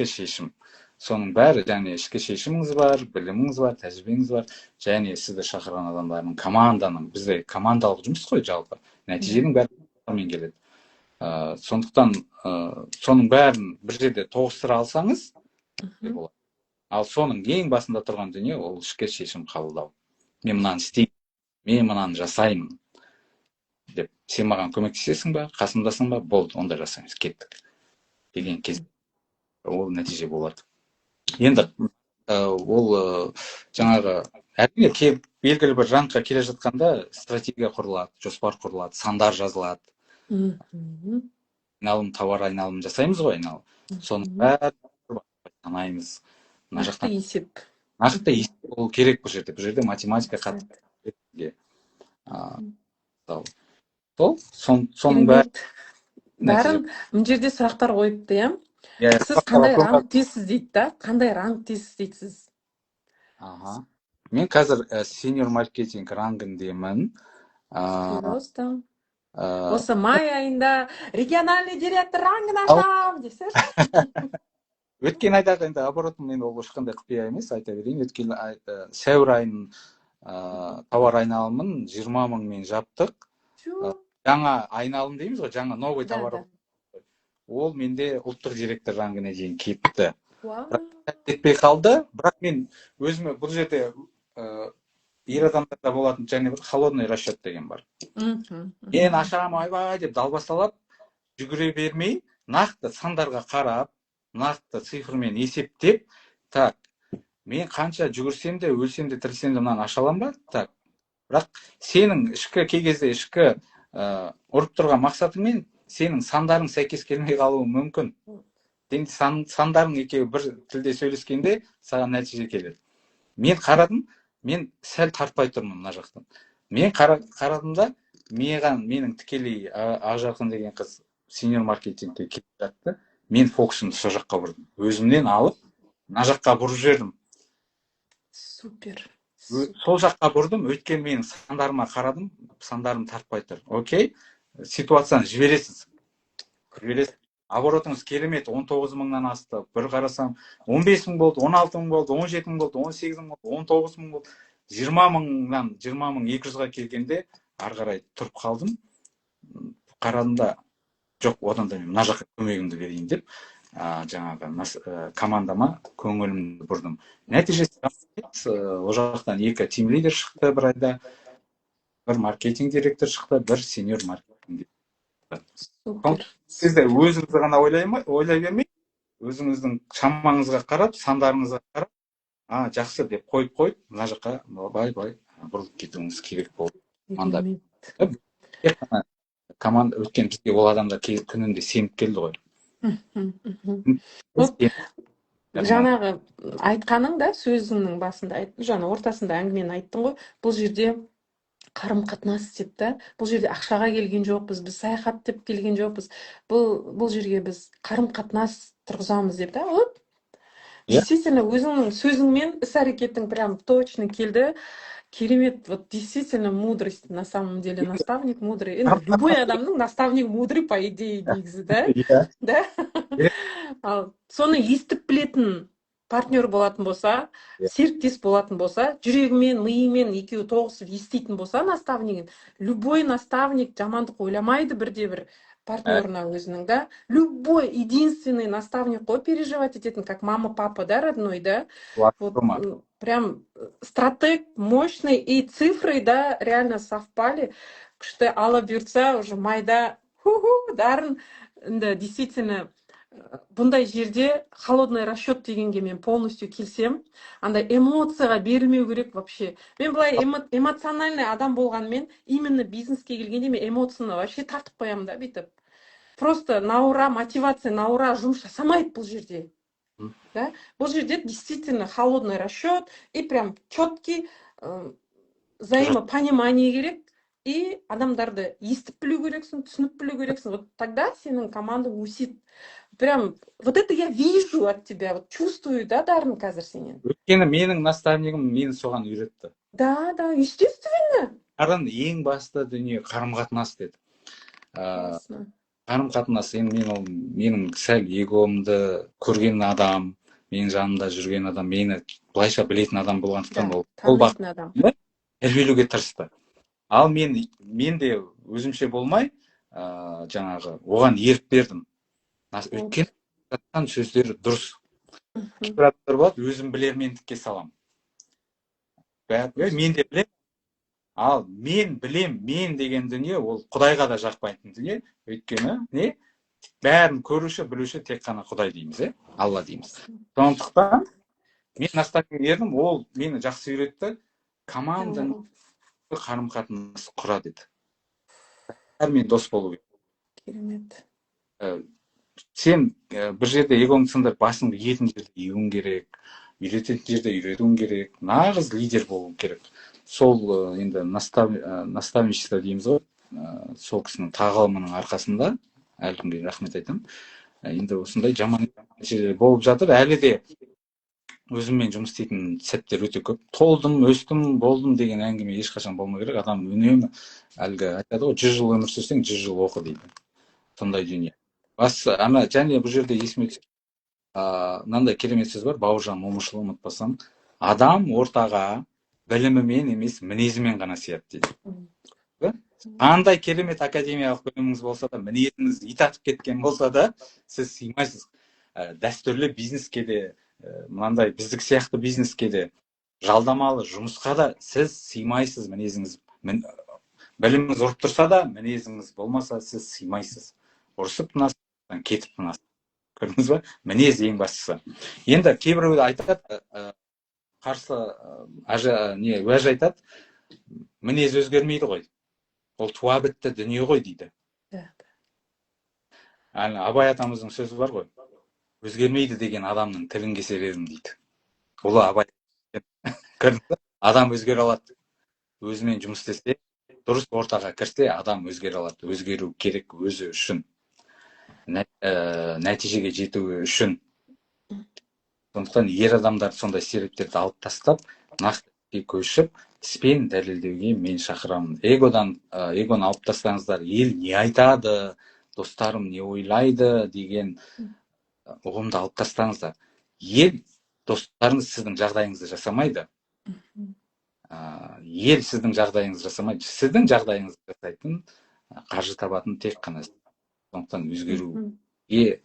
шешім. Соның бәрі, және ішкі шешіміңіз бар, біліміңіз бар, тәжірибеңіз бар, және сізді шақырған адамдардың команданың, бізде командалық жұмыс қой жалпы, нәтиженің бәрімен келеді. Сондықтан соның бәрін бір жерде тоғыстыра алсаңыз болады. Ал соның ең басында тұрған дүние ол ішкі шешім қабылдау. Мен мынаны істеймін, мен мынаны жасаймын деп, сен маған көмектесесің ба, қасымдасың ба, болды, онда жасаймыз, кеттік деген кез ол нәтиже болады. Енді ол жаңағы әрине белгілі бір рангқа келе жатқанда стратегия құрылады, жоспар құрылады, сандар жазылады. Айналым, тауар айналым жасаймыз ғой, соның бәрін санаймыз. Нақты есеп. Нақты есеп ол керек бұл жерде. Бұл жерде математика қатты. Соның бәрін мына жерде сұрақтар қойыпты, иә? Сіз қандай рангтесіз дейді да? Қандай рангтесіз дейді сіз? Мен қазір senior маркетинг рангіндемін. Просто осы май айында региональный директор рангын ашам десеңші. Өткен айдағы енді оборотым енді ол ешқандай құпия емес, айта берейін. Өткен сәуір айының тауар айналымын 20 мыңмен жаптық. Жаңа айналым дейміз ғой, жаңа новый товар. Ол менде ұлттық директор рангіне дейін кетті. Жетпей қалды, бірақ мен өзіме бұл жерде ер адамдарда болатын және бір холодный расчет деген бар. Мен ашам, айбай деп далбасалап жүгіре бермей, нақты сандарға қарап, нақты цифрмен есептеп, так, мен қанша жүгірсем де, өлсем де, тірілсем де мынаны аша аламын ба? Так. Бірақ сенің кей кезде ішкі ұрып тұрған мақсатыңмен сенің сандарың сәйкес келмей қалуы мүмкін. Сандарың екеуі бір тілде сөйлескенде саған нәтиже келеді. Мен қарадым, мен сәл тартпай тұрмын мына жақтан. Мен қарадым да, менің тікелей Ақжарқын деген қыз senior маркетингке келіп жатты. Мен фокусымды сол жаққа бұрдым. Өзімнен алып, мына жаққа бұрып жібердім. Супер. Сол жаққа бұрдым, өйткені менің сандарыма қарадым, сандарым тартпай тұр. Окей? Ситуацияны жібересіз. Оборотыңыз керемет, 19 мыңнан асты. Бір қарасам, 15 мың болды, 16 мың болды, 17 мың болды, 18 мың болды, 19 мың болды. 20 мыңнан 20 мың 200-ға келгенде ары қарай тұрып қалдым. Қарадым да, жоқ, одан да мен мына жаққа көмегімді берейін деп, жаңағы командама көңілімді бұрдым. Нәтижесі ол жақтан 2 тим лидер шықты бір айда, 1 маркетинг директор шықты, 1 senior маркетинг директор. Сіз де өзіңізді ғана ойлай бермей, өзіңіздің шамаңызға қарап, сандарыңызға қарап, жақсы деп қойып, мына жаққа бай-бай бұрылып кетуіңіз керек болды. Команда өткен бізге ол адамдар күнінде сеніп келді ғой. Жаңағы айтқаның да сөзіңнің басында жаңа ортасында әңгімені айттың ғой, бұл жерде қарым-қатынас деп та, бұл жерде ақшаға келген жоқпыз, біз саяхат деп келген жоқпыз, бұл жерге біз қарым-қатынас тұрғызамыз деп та. Действительно, өзіңнің сөзіңмен іс-әрекетің прям точно келді. Керемет, вот действительно мудрость, на самом деле, наставник мудрый. Любой адамның наставник мудрый, по идее, негізі, да? Да? Соны естіп білетін партнер болатын болса, серіктес болатын болса, жүрегімен, миымен екеуі тоғысып еститін болса наставнигін, любой наставник жамандық ойламайды бірде-бір партнерына өзінің, да? Любой единственный наставник қой переживать ететін, как мама-папа, да, родной, да? Вот, прям стратег мощный, и цифры, да, реально совпали, күшті ала бұйыртса уже майда, дарын, да, действительно, бұндай жерде холодный расчет дегенге мен полностью келсем. Андай эмоцияға берілмеу керек вообще. Мен былай эмоциональный адам болғанмен, именно бизнеске келгенде мен эмоцияны вообще тартып қоямын да, бүйтіп. Просто наура, мотивация, наура жұмыс жасамайды бұл жерде. Да? Бұл жерде действительно холодный расчет и прям четкий взаимопонимание керек. И адамдарды естіп білу керексің, түсініп білу керексің. Вот тогда сенің команда өсет. Прям, вот это я вижу от тебя, вот чувствую, да, Дарын, қазір сенен? Өйткені менің наставнигім мені соған үйретті. Да, естественно. Арын ең басты дүние қарым-қатынас деді. Қарым-қатынас, енді менің сәл егомды көрген адам, менің жанымда жүрген адам, мені былайша білетін адам болғандықтан ол бағытта тәрбиелеуге тырысты. Ал мен де өзімше болмай, жаңағы оған ерік бердім. Өйткені жатқан сөздері дұрыс. Кейбір адамдар болады, өзім білермендікке салам. Мен де білем. Ал мен білем, мен деген дүние ол Құдайға да жақпайтын дүние. Өйткені бәрін көруші, білуші тек қана Құдай дейміз, Алла дейміз. Сондықтан мен наставник бердім, ол мені жақсы үйретті. Команданың қарым-қатынас құра деді. Бәрімен дос болу керек. Керемет. Сен бір жерде егоңды сындырып, басыңды иетін жерде июің керек, үйрететін жерде үйретуің керек, нағыз лидер болу керек. Сол енді наставничество дейміз ғой, сол кісінің тағылымының арқасында әлі күнге рахмет айтамын. Енді осындай жаман жерлер болып жатыр, әлі де өзіммен жұмыс істейтін сәттер өте көп. Толдым, өстім, болдым деген әңгіме ешқашан болмау керек. Адам үнемі әлгі айтады ғой, 100 жыл өмір сүрсең, 100 жыл оқы дейді. Сондай дүние. Және бұл жерде есіме түскен мынандай керемет сөз бар, Бауыржан Момышұлы, ұмытпасам. Адам ортаға білімімен емес, мінезімен ғана сияды дейді. Қандай керемет академиялық біліміңіз болса да, мінезіңіз ит атып кеткен болса да, сіз сыймайсыз. Дәстүрлі бизнеске де, мынандай біздік сияқты бизнеске де, жалдамалы жұмысқа да сіз сыймайсыз, мінезіңіз. Біліміңіз ұрып тұрса да, мінезіңіз болмаса, сіз сыймайсыз. Ұрысып тынасыз, кетіп тынасыз. Көрдіңіз ба? Мінез ең бастысы. Енді кейбіреулер айтады, қарсы уәж айтады, мінез өзгермейді ғой. Ол туа бітті дүние ғой дейді. Абай атамыздың сөзі бар ғой. Өзгермейді деген адамның тілін кесе бердім дейді. Ол Абай. Адам өзгере алады. Өзімен жұмыс істесе, дұрыс ортаға кірсе, адам өзгере алады. Өзгеру керек өзі үшін. Нәтижеге жетуі үшін. Сондықтан ер адамдар сондай себептерді алып тастап, нақты көшіп, іспен дәлелдеуге мен шақырамын. Эгоны алып тастаңыздар, ел не айтады, достарым не ойлайды деген ұғымды алып тастаңыздар. Ел, достарыңыз сіздің жағдайыңызды жасамайды. Ел сіздің жағдайыңызды жасамайды. Сіздің жағдайыңызды жасайтын, қаржы табатын тек қана. Сондықтан өзгеруге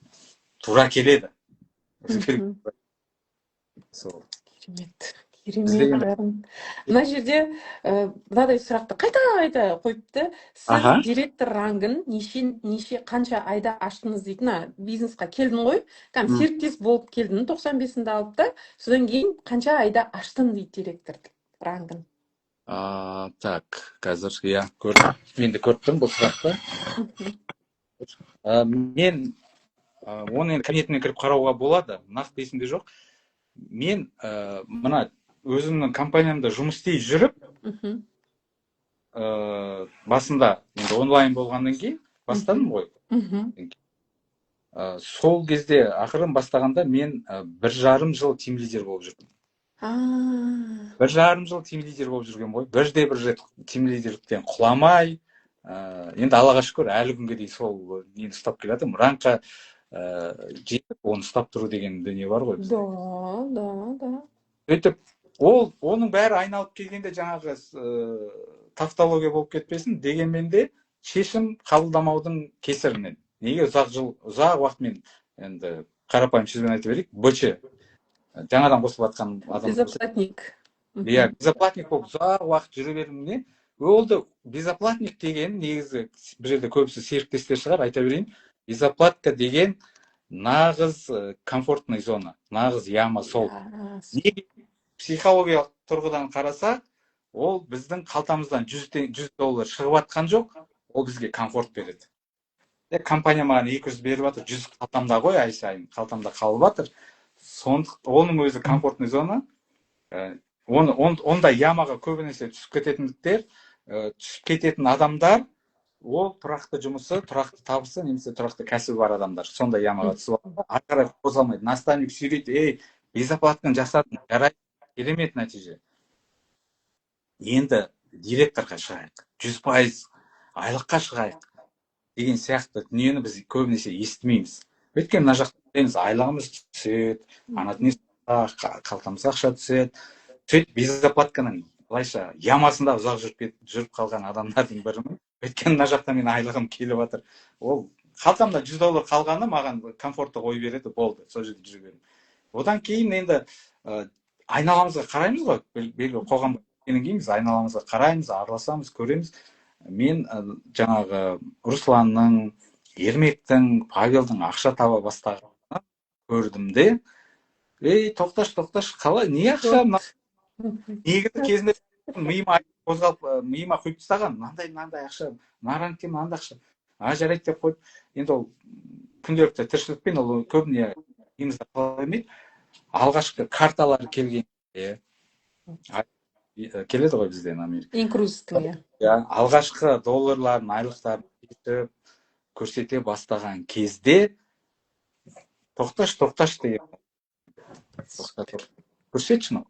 тура келеді. Керемет. Мына жерде мынадай сұрақты қайта қойыпты. Сіз директор рангын қанша айда аштыңыз дейтін, бизнесқа келдің ғой, серіктес болып келдің, 95-інде алып та, содан кейін қанша айда аштың дейді директор рангын. Так, қазір, көрдім. Мен де көріп тұрмын бұл сұрақты. Мен оны кабинетіне кіріп қарауға болады, нақты есімде жоқ. Мен мына өзімнің компаниямда жұмыс істей жүріп, басында енді онлайн болғаннан кейін бастадым ғой. Сол кезде ақырын бастағанда мен 1,5 жыл тимлидер болып жүрдім. 1,5 жыл тимлидер болып жүрген ғой. Бір рет тимлидерліктен құламай, енді Аллаға шүкір, әлі күнге дейін сол нені ұстап келатырмын. Ранқа жетіп, оны ұстап тұру деген дүние бар ғой. Да. Сөйтіп, оның бәрі айналып келгенде жаңағы тавтология болып кетпесін дегенмен де шешім қабылдамаудың кесірінен. Неге ұзақ уақыт мен енді қарапайым сөзбен айта берейік, БЧ жаңадан қосылып жатқан адам. Безоплатник. Безоплатник болып ұзақ уақыт жүре бердім. Олды безоплатник деген негізі бір жерде көбісі серіктестер шығар, айта берейін. Безоплатка деген нағыз комфортный зона, нағыз яма сол. Иә, Неге психологиялық тұрғыдан қарасақ, ол біздің қалтамыздан $100 шығып жатқан жоқ, ол бізге комфорт береді. Компания маған 200 беріп жатыр, 100 қалтамда ғой, ай сайын қалтамда қалып жатыр. Оның өзі комфортный зона. Онда ямаға көбінесе түсіп кететін адамдар, ол тұрақты жұмысы, тұрақты табысы, немесе тұрақты кәсібі бар адамдар. Сонда ямаға түсіп алады. Ары қарай қозғалмайды. Наставник сүйрейді, безоплатканы жасадың, жарайды, керемет нәтиже. Енді директорға шығайық, 100% айлыққа шығайық деген сияқты дүниені біз көбінесе естімейміз. Өйткені мына жақта білеміз, айлығымыз түседі, қалтамызға ақша түседі. Сөйтіп безоплатканың былайша ямасында ұзақ жүріп қалған адамдардың бірімін. Өйткені мына жақта мен айлығым келіп жатыр. Ол қалтамда $100 қалғаны маған комфортты ой береді, болды, сол жерде жүре беремін. Одан кейін енді айналамызға қараймыз ғой, белгілі қоғамға кеткеннен кейін біз айналамызға қараймыз, араласамыз, көреміз. Мен жаңағы Русланның, Ермектің, Павелдің ақша таба бастағанын көрдім де, тоқташ, қалай, не ақша? Негізі кезінде миыма құйып тастаған, мынандай ақша, наранке мынандай ақша, жарайды деп қойып, енді ол күнделікті тіршілікпен ол көбіне миымызда қала бермейді. Алғашқы карталар келгенде, келеді ғой бізден Америка. Инкрузтың, алғашқы долларларын, айлықтарын көрсете бастаған кезде, тоқташ деген. Көрсетші мынау.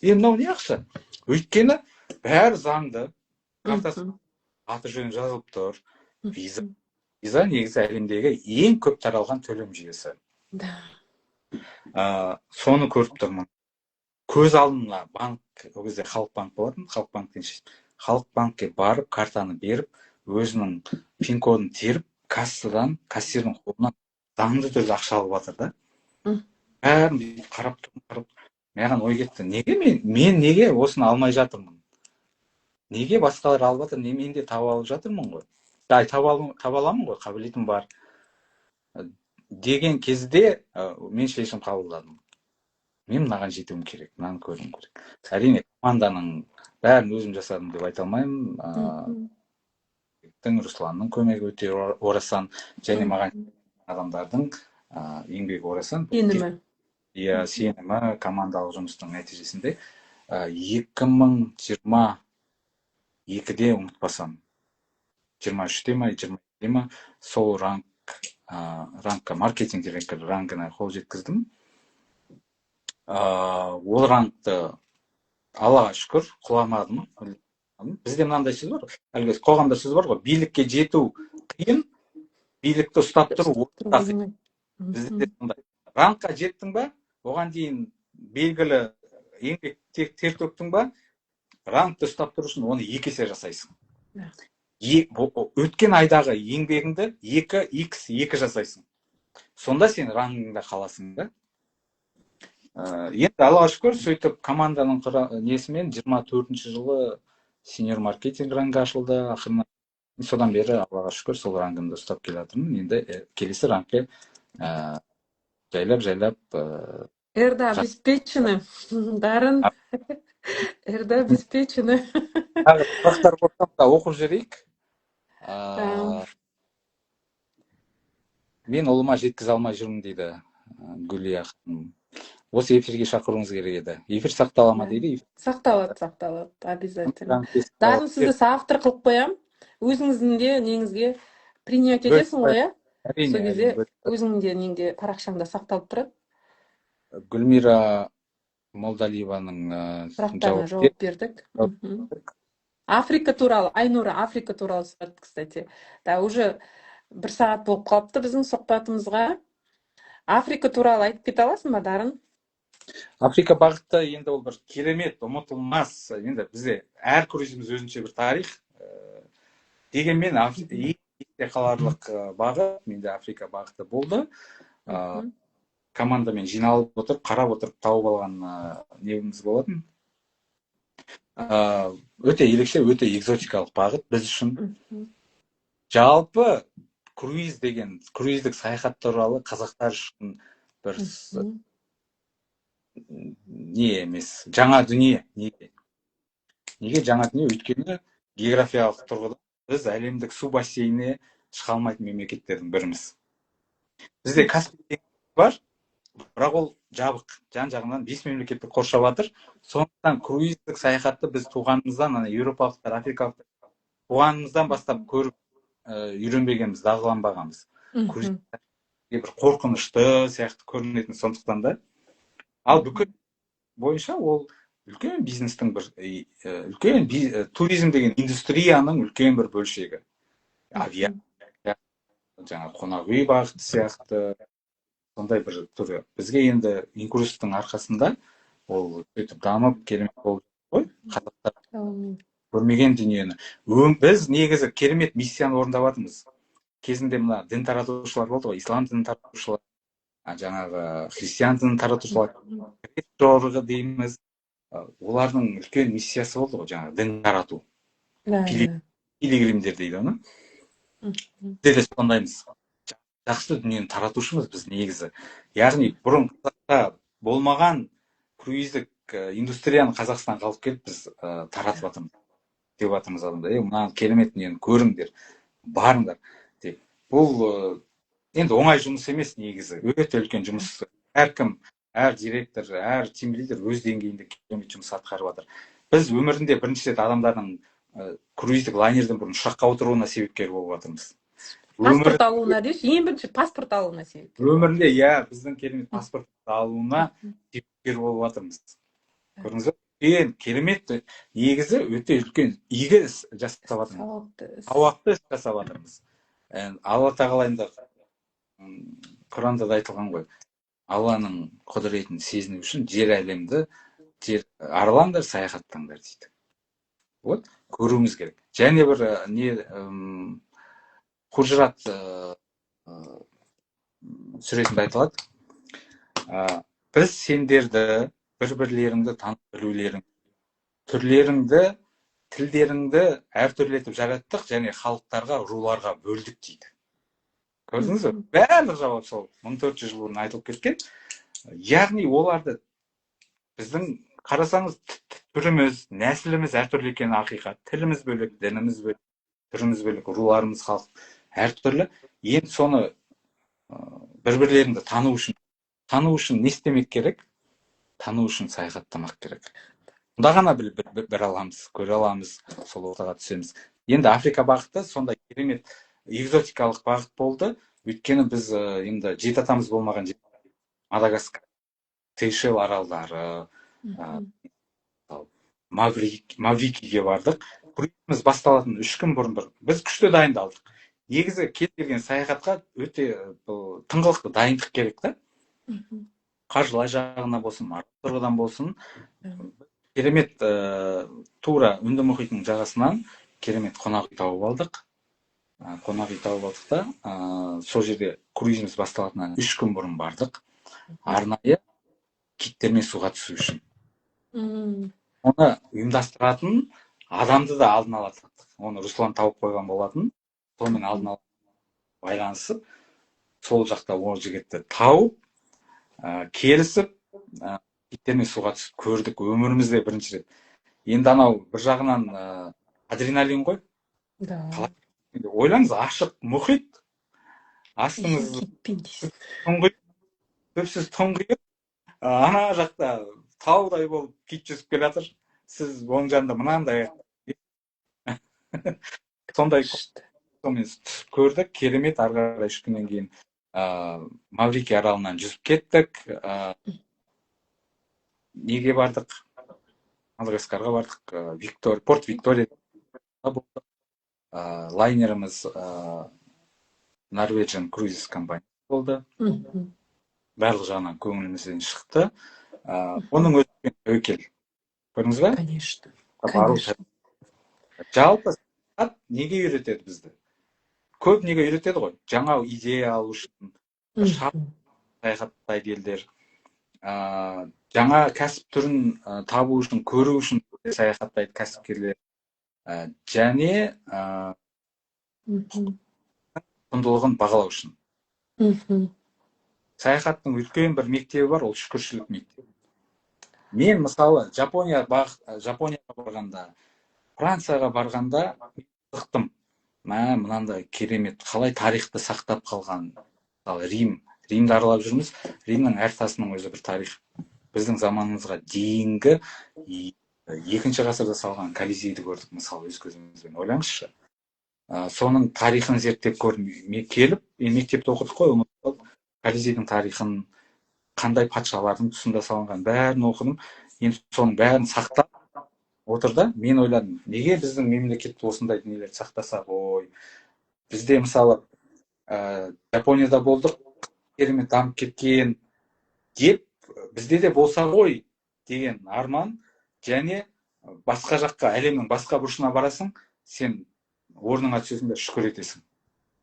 Мынау не ақша? Өйткені бәрі заңды, картасы аты жөні жазылып тұр. Виза негізі әлемдегі ең көп таралған төлем жүйесі. Соны көріп тұрмын. Көз алдымда банк, ол кезде Халық банк болатын, Халық банкке барып, картаны беріп, өзінің пин-кодын теріп, кассирдің қолынан заңды түрде ақша алып жатыр да. Бәрін қарап тұрмын, маған ой кетті. Мен неге осыны алмай жатырмын? Неге басқалар алып жатыр, мен де таба алып жатырмын ғой. Таба аламын ғой, қабілетім бар. Деген кезде мен шешім қабылдадым. Мен мынаған жетуім керек, мынаны көруім керек. Әрине, команданың бәрін өзім жасадым деп айта алмаймын. Русланның көмегі өте орасан, және маған адамдардың еңбегі орасан. Сенімі, командалық жұмыстың нәтижесінде 2022-де ұмытпасам, 23-де ма, 22-де ма, сол рангқа, маркетинг директор рангына қол жеткіздім. Ол рангты Аллаға шүкір құламадым. Бізде мынандай сөз бар, әлгі қоғамда сөз бар ғой, билікке жету қиын, билікті ұстап тұру орта. Бізде сондай. Рангқа жеттің ба, оған дейін белгілі еңбек тер төктің ба, рангты ұстап тұру үшін оны 2 есе жасайсың. Өткен айдағы еңбегіңді 2x2 жасайсың. Сонда сен рангыңда қаласың да. Енді Аллаға шүкір, сөйтіп команданың несімен 24-ші жылы сеньор маркетинг рангы ашылды. Ақырына содан бері Аллаға шүкір сол рангымды ұстап келе жатырмын. Енді келесі рангке жайлап Эрда обеспечены. Дарын. Эрда обеспечены. Сұрақтар болсам да оқып жүрейік. Мен ұлыма жеткізе алмай жүрмін дейді Гүлия ханым. Осы эфирге шақыруыңыз керек еді. Эфир сақтала ма дейді? Сақталады, обязательно. Дарын сізді автор қылып қоям. Өзіңіздің де неңізге принять етесің ғой, сол кезде өзіңнің де неңде парақшаңда сақталып тұрады. Гүлмира Молдалиеваның сұрақтарына жауап бердік. Африка туралы, Айнура Африка туралы сұрады, кстати. Уже 1 сағат болып қалыпты біздің сұхбатымызға. Африка туралы айтып кете аласың ба, Дарын? Африка бағыты енді ол бір керемет, ұмытылмас. Енді бізде әр круизіміз өзінше бір тарих. Дегенмен есте қаларлық бағыт, менде Африка бағыты болды. Командамен жиналып отырып, қарап отырып тауып алған небіміз болатын. Өте ерекше, өте экзотикалық бағыт біз үшін. Жалпы круиздік саяхат туралы қазақтар үшін бір не емес, жаңа дүние. Неге жаңа дүние? Өйткені географиялық тұрғыда біз әлемдік су бассейніне шыға алмайтын мемлекеттердің біріміз. Бізде Каспий теңізі бар, бірақ ол жабық, жан-жағынан 5 мемлекетті қоршап жатыр. Сондықтан круиздік саяхатты біз туғанымыздан, еуропалықтар, африкалықтар туғанымыздан бастап көріп үйренбегенбіз, дағдыланбағанбыз. Бір қорқынышты сияқты көрінетін, сондықтан да. Ал бүкіл бойынша ол үлкен бизнестің үлкен туризм деген индустрияның үлкен бір бөлшегі. Авиация, жаңа қонақ үй бағыты сияқты, сондай бір түрі. Бізге енді инкрузтың арқасында ол сөйтіп дамып керемет болып ғой, қазақтар көрмеген дүниені. Біз негізі керемет миссияны орындап жатырмыз. Кезінде мына дін таратушылар болды ғой, ислам дінін таратушылар, жаңағы христиан дінін таратушылар, жорығы дейміз. Олардың үлкен миссиясы болды ғой, жаңағы дін тарату. Пилигримдер дейді оны. Бізде де сондаймыз. Жақсы дүниені таратушымыз біз негізі. Яғни бұрын қазақта болмаған круиздік индустрияны Қазақстанға алып келіп біз таратып жатырмыз. Деп жатырмыз адамдар. Мына керемет дүниені көріңдер, барыңдар деп. Бұл енді оңай жұмыс емес негізі. Өте үлкен жұмыс. Әркім, әр директор, әр тимлидер өз деңгейінде керемет жұмыс атқарып жатыр. Біз өмірінде бірінші рет адамдардың круиздік лайнерден бұрын ұшаққа отыруына себепкер болып жатырмыз. Паспорт алуына деші, ең бірінші паспорт алуына себепкер. Өмірінде, біздің керемет паспорт алуына себепкер болып жатырмыз. Көрдіңіз бе? Керемет, негізі өте үлкен игі іс жасап жатырмыз. Сауапты іс жасап жатырмыз. Алла тағала енді Құранда да айтылған ғой. Алланың құдіретін сезіну үшін жер әлемді аралаңдар, саяхаттаңдар дейді. Вот, көруіміз керек. Және бір Хужрат сүресінде айтылады. Біз сендерді бір-бірлеріңді танып білулерің, түрлеріңді, тілдеріңді әртүрлетіп жараттық және халықтарға, руларға бөлдік дейді. Көрдіңіз бе? Барлық жауап сол 1400 жыл бұрын айтылып кеткен. Яғни оларды біздің қарасаңыз түріміз, нәсіліміз әртүрлі екені ақиқат. Тіліміз бөлек, дініміз бөлек, түріміз бөлек, руларымыз, халық әртүрлі. Енді соны бір-бірлеріңді тану үшін не істемек керек? Тану үшін саяхаттамақ керек. Онда ғана бір аламыз, көре аламыз, сол ортаға түсеміз. Енді Африка бағыты сондай керемет экзотикалық бағыт болды. Өйткені біз енді жеті атамыз болмаған жер, Мадагаскар, Сейшел аралдары, Маврикиге бардық. Круизіміз басталатын 3 күн бұрын біз күшті дайындалдық. Негізі кез келген саяхатқа өте тыңғылықты дайындық керек та. Қаржылай жағынан болсын, маркалы тұрғыдан болсын. Керемет тура Үнді мұхитының жағасынан керемет қонақ үй тауып алдық. Сол жерде круизіміз басталатыннан 3 күн бұрын бардық. Арнайы киттермен суға түсу үшін. Оны ұйымдастыратын адамды да алдын ала таптық. Оны Руслан тауып қойған болатын. Сонымен алдын ала байланысып, сол жақта ол жігітті тауып, келісіп, киттермен суға түсіп көрдік. Өмірімізде бірінші рет. Енді анау бір жағынан адреналин ғой. Ойлаңыз, ашық мұхит, астыңыз көпсіз тұңғиық, ана жақта таудай болып кит жүзіп келе жатыр. Сіз оң жағында мынандай сондай көрдік, керемет. Ары қарай 3 күннен кейін Маврики аралынан жүзіп кеттік. Неге бардық? Мадагаскарға бардық. Порт Виктория болды. Лайнеріміз Norwegian Cruises компания болды. Барлық жағынан көңілімізден шықты. Оның өткен тәуекел. Көрдіңіз бе? Конечно. Жалпы неге үйретеді бізді? Көп неге үйретеді ғой? Жаңа идея алу үшін, саяхаттайды елдер. Жаңа кәсіп түрін табу үшін, көру үшін саяхаттайды кәсіпкерлер. Және құндылығын бағалау үшін. Мгм. Саяхаттың үлкен бір мектебі бар, ол шүкіршілік мектебі. Мен мысалы Жапонияға барғанда, Францияға барғанда қызықтым. Мынандай керемет, қалай тарихты сақтап қалған. Мысалы Римді аралап жүрміз. Римнің әр тасының өзі бір тарих. Біздің заманымызға дейінгі екінші ғасырда салған Колизейді көрдік, мысалы, өз көзімізбен. Ойлаңызшы. Соның тарихын зерттеп келіп, мектепте оқыдық қой, ұмытып Колизейдің тарихын, қандай патшалардың тұсында салынған, бәрін оқыдым. Енді соның бәрін сақтап отыр да, мен ойладым, неге біздің мемлекетте осындай дүниелерді сақтасақ, бізде мысалы Жапонияда болдық, керемет дамып кеткен деп, бізде де болса ғой деген арман, және басқа жаққа, әлемнің басқа бұрышына барасың, сен орныңа түсесің де шүкір етесің.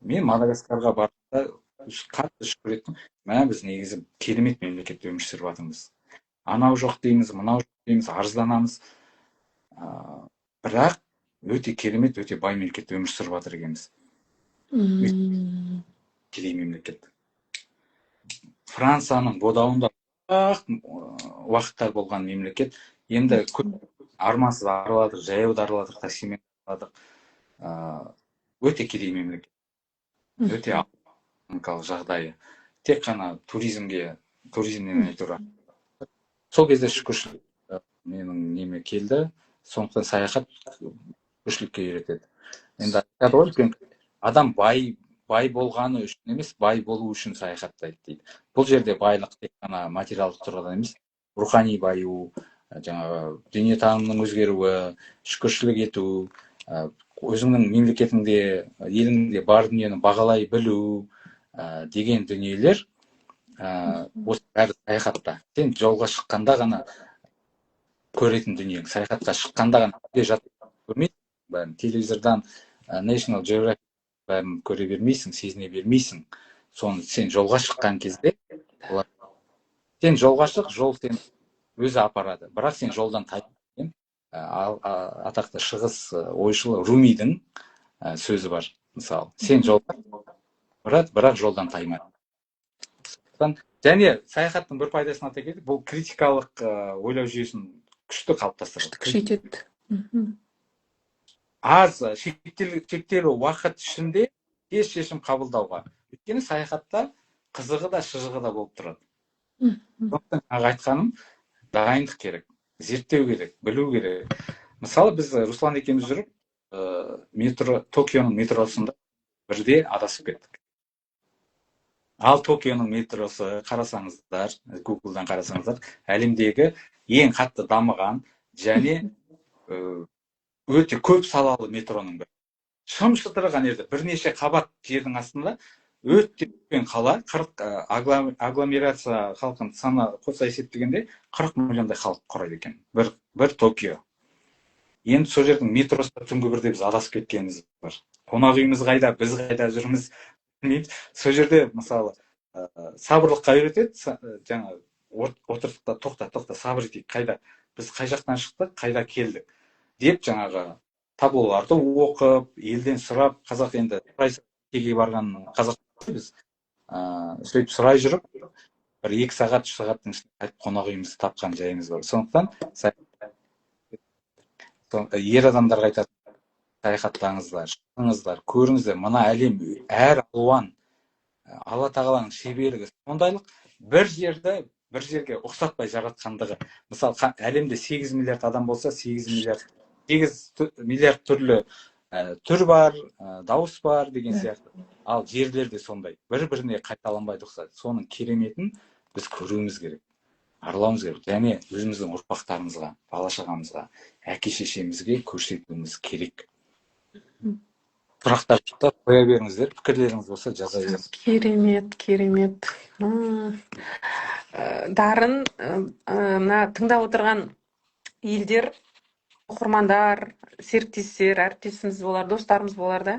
Мен Мадагаскарға барғанда қатты шүкір еттім. Біз негізі керемет мемлекетте өмір сүріп жатырмыз. Анау жоқ дейміз, мынау жоқ дейміз, арызданамыз. Бірақ өте керемет, өте бай мемлекетте өмір сүріп жатыр екенбіз. Кедей мемлекет. Францияның бодауында уақыттар болған мемлекет. Енді армансыз араладық, жаяу да араладық, таксимен араладық. Өте кедей мемлекет. Өте экономикалық жағдайы. Тек қана туризмнен айтуға. Сол кезде шүкіршілік менің неме келді. Сондықтан саяхат шүкіршілікке үйретеді. Енді адам бай болғаны үшін емес, бай болу үшін саяхаттайды дейді. Бұл жерде байлық тек қана материалдық тұрғыдан емес, рухани баю, жаңағы дүниетанымның өзгеруі, шүкіршілік ету, өзіңнің мемлекетіңде, еліңде бар дүниені бағалай білу деген дүниелер осы бәрі саяхатта. Сен жолға шыққанда ғана көретін дүниең, саяхатқа шыққанда ғана көрмейсің, бәрін телевизордан, National Geographic бәрін көре бермейсің, сезіне бермейсің. Соны сен жолға шыққан кезде, сен жолға шық, жол сен өзі апарады. Бірақ сен жолдан тайма. Атақты шығыс ойшылы Румидің сөзі бар, мысалы. Сен жолға бірақ жолдан тайма. Және саяхаттың бір пайдасын айта кетейік, бұл критикалық ойлау жүйесін күшті қалыптастырады. Күшейтеді. Аз шектеулі уақыт ішінде тез шешім қабылдауға. Өйткені саяхатта қызығы да шыжығы да болып тұрады. Сондықтан айтқаным, дайындық керек, зерттеу керек, білу керек. Мысалы, біз Руслан екеуміз жүріп, Токионың метросында бірде адасып кеттік. Ал Токионың метросы, қарасаңыздар, Google-дан қарасаңыздар, әлемдегі ең қатты дамыған және өте көп салалы метроның бірі. Шым шытырған жерде, бірнеше қабат жердің астында өте үлкен қала, 40 агломерация халқын саны қоса есептегенде 40 миллиондай халық құрайды екен. Бір Токио. Енді сол жердің метросында түнгі бірде біз адасып кеткеніміз бар. Қонақ үйіміз қайда, біз қайда жүрміз білмейміз. Сол жерде мысалы сабырлыққа үйретеді, жаңа отырдықта тоқта, сабыр етейік, қайда, біз қай жақтан шықтық, қайда келдік деп жаңағы таблоларды оқып, елден сұрап, қазақ енді теге барған қазақ біз сөйтіп сұрай жүріп, бір 2 сағат, 3 сағаттың ішінде қонақ үйімізді тапқан жайымыз бар. Сондықтан ер адамдарға айтатын, саяхаттаңыздар, шығыңыздар, көріңіздер, мына әлем әр алуан, Алла тағаланың шеберлігі сондайлық, бір жерге ұқсатпай жаратқандығы. Мысалы, әлемде 8 миллиард адам болса, 8 миллиард түрлі түр бар, дауыс бар деген сияқты. Ал жерлерде сондай, бір-біріне қайталанбайды, ұқсайды. Соның кереметін біз көруіміз керек, аралауымыз керек, және өзіміздің ұрпақтарымызға, бала-шағамызға, әке-шешемізге көрсетуіміз керек. Сұрақтарды қоя беріңіздер, пікірлеріңіз болса жаза беріңіз. Керемет. Дарын, мына тыңдап отырған елдер, оқырмандар, серіктестер, әріптесіміз болар, достарымыз болар да,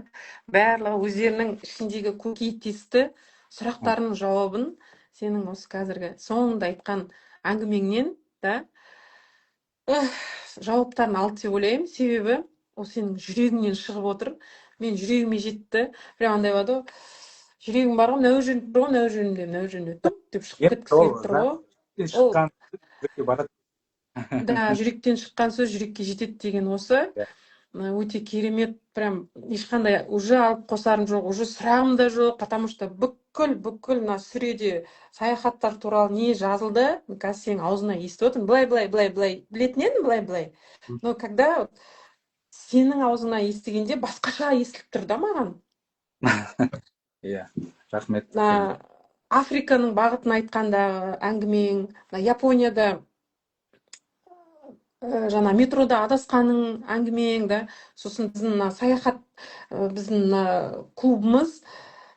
барлығы өздерінің ішіндегі көкейтесті сұрақтарының жауабын сенің осы қазіргі соңында айтқан әңгімеңнен да жауаптарын алды деп ойлаймын. Себебі ол сенің жүрегіңнен шығып отыр. Мен жүрегіме жетті. Прям андай болады ғой, жүрегің бар ғой, мынау жерінде тұр ғой, мынау жерінде, мынау жерінде түп деп шығып Енді кеткісі ол келіп тұр ғой. жүректен Ол шыққан жүрекке барады. да, жүректен шыққан сөз жүрекке жетеді деген осы. Иә. Өте керемет, прям ешқандай уже алып қосарым жоқ, уже сұрағым да жоқ, потому что бүкіл мына сүреде саяхаттар туралы не жазылды, қазір сенің аузына естіп отырмын, былай, білетін едім былай. Но когда сенің аузыңнан естігенде басқаша естіліп тұр да маған. Иә, рахмет. Африканың бағытын айтқандағы әңгімең, Японияда жаңа метрода адасқаның әңгімең да, сосын біздің саяхат, біздің клубымыз